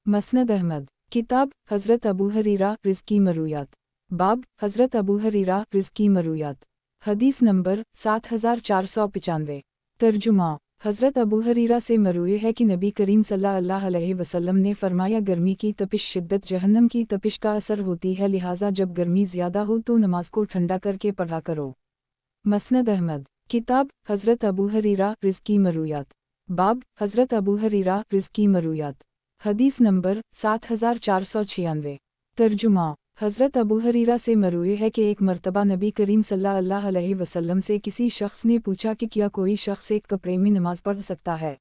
मसनद अहमद, किताब हज़रत अबू हरीरा रिज़्की मरूयात, बाब हज़रत अबू हरीरा रिज़्की मरूयात, हदीस नंबर 7495। तर्जुमा, हज़रत अबू हरीरा से मरूए है कि नबी करीम सल्लल्लाहु अलैहि वसल्लम ने फरमाया गर्मी की तपिश शिद्दत जहन्नम की तपिश का असर होती है, लिहाजा जब गर्मी ज़्यादा हो तो नमाज को ठंडा करके पढ़ा करो। मसनद अहमद, किताब हज़रत अबू हरीरा रिज़्की मरूयात, बाब हज़रत अबू हरीरा रिज़्की मरूयात, हदीस नंबर 7496। तर्जुमा, हज़रत अबू हरीरा से मरूए है कि एक मरतबा नबी करीम सल्लल्लाहु अलैहि वसल्लम से किसी शख्स ने पूछा कि क्या कोई शख्स एक कपड़े में नमाज पढ़ सकता है।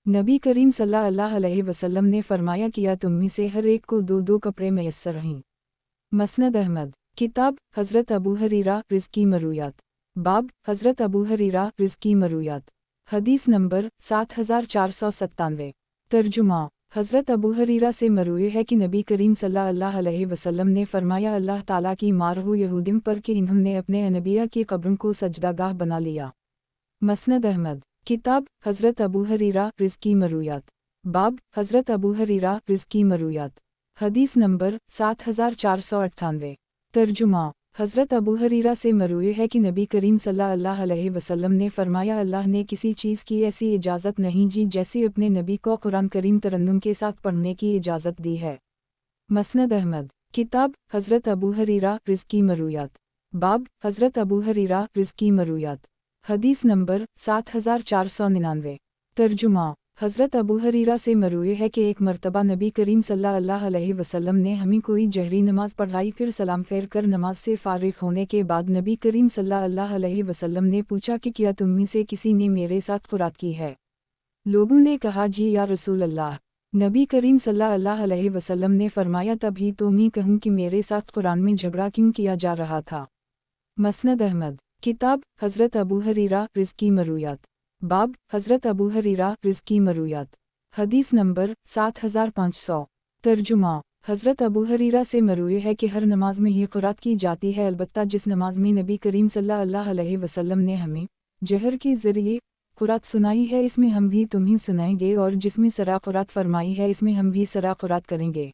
नबी करीम सल्लल्लाहु अलैहि वसल्लम ने फरमाया किया तुम में से हर एक को 2-2 कपड़े मैसर हैं। मसनद अहमद, किताब हज़रत अबू हरीरा रिज़्की मरूयात, बाब हज़रत अबू हरीरा रिज़्की मरूयात, हदीस नंबर 7497। तर्जुमा, हज़रत अबू हरीरा से मरूए है कि नबी करीम सल्लल्लाहु अलैहि वसल्लम ने फरमाया अल्लाह ताला की मारहू यहूदियों पर कि इन्होंने अपने नबिया की कब्रों को सजदागाह बना लिया। मसनद अहमद, किताब हज़रत अबू हरीरा रिज़्की मरूयात, बाब हज़रत अबू हरीरा रिज़्की मरूयात, हदीस नंबर 7498। तर्जुमा, हज़रत अबू हरीरा से मरूए है कि नबी करीम सल्लल्लाहु अलैहि वसल्लम ने फरमाया अल्लाह ने किसी चीज़ की ऐसी इजाज़त नहीं दी जैसे अपने नबी को कुरान करीम तरन्नुम के साथ पढ़ने की इजाज़त दी है। मसनद अहमद, किताब हज़रत अबू हरीरा रिज़्की मरूयात, बाब हज़रत अबू हरीरा रिज़्की मरूयात, हदीस नंबर 7499। तर्जुमा, हज़रत अबू हरीरा से मरूए है कि एक मरतबा नबी करीम सल्लल्लाहु अलैहि वसल्लम ने हमें कोई जहरी नमाज पढ़ाई, फिर सलाम फेर कर नमाज से फारिग होने के बाद नबी करीम सल्लल्लाहु अलैहि वसल्लम ने पूछा कि क्या तुम में से किसी ने मेरे साथ क़ुरात की है। लोगों ने कहा जी या रसूल अल्लाह। नबी करीम सल्लल्लाहु अलैहि वसल्लम ने फरमाया तब ही तो मैं कहूँ कि मेरे साथ कुरान में झगड़ा क्यों किया जा रहा था। मसनद अहमद, किताब हज़रत अबू हरीरा रिज़्की मरूयात, बाब हज़रत अबू हरीरा रिज़्की मरूयात, हदीस नंबर 7500। तर्जुमा, हज़रत अबू हरीरा से मरूए है कि हर नमाज में ही क़ुरात की जाती है, अलबत्ता जिस नमाज में नबी करीम सल्लल्लाहु अलैहि वसल्लम ने हमें जहर के ज़रिए क़ुरात सुनाई है इसमें हम भी तुम्हें सुनाएंगे, और जिसमें सरा क़ुरात फरमाई है इसमें हम भी सरा क़ुरात करेंगे।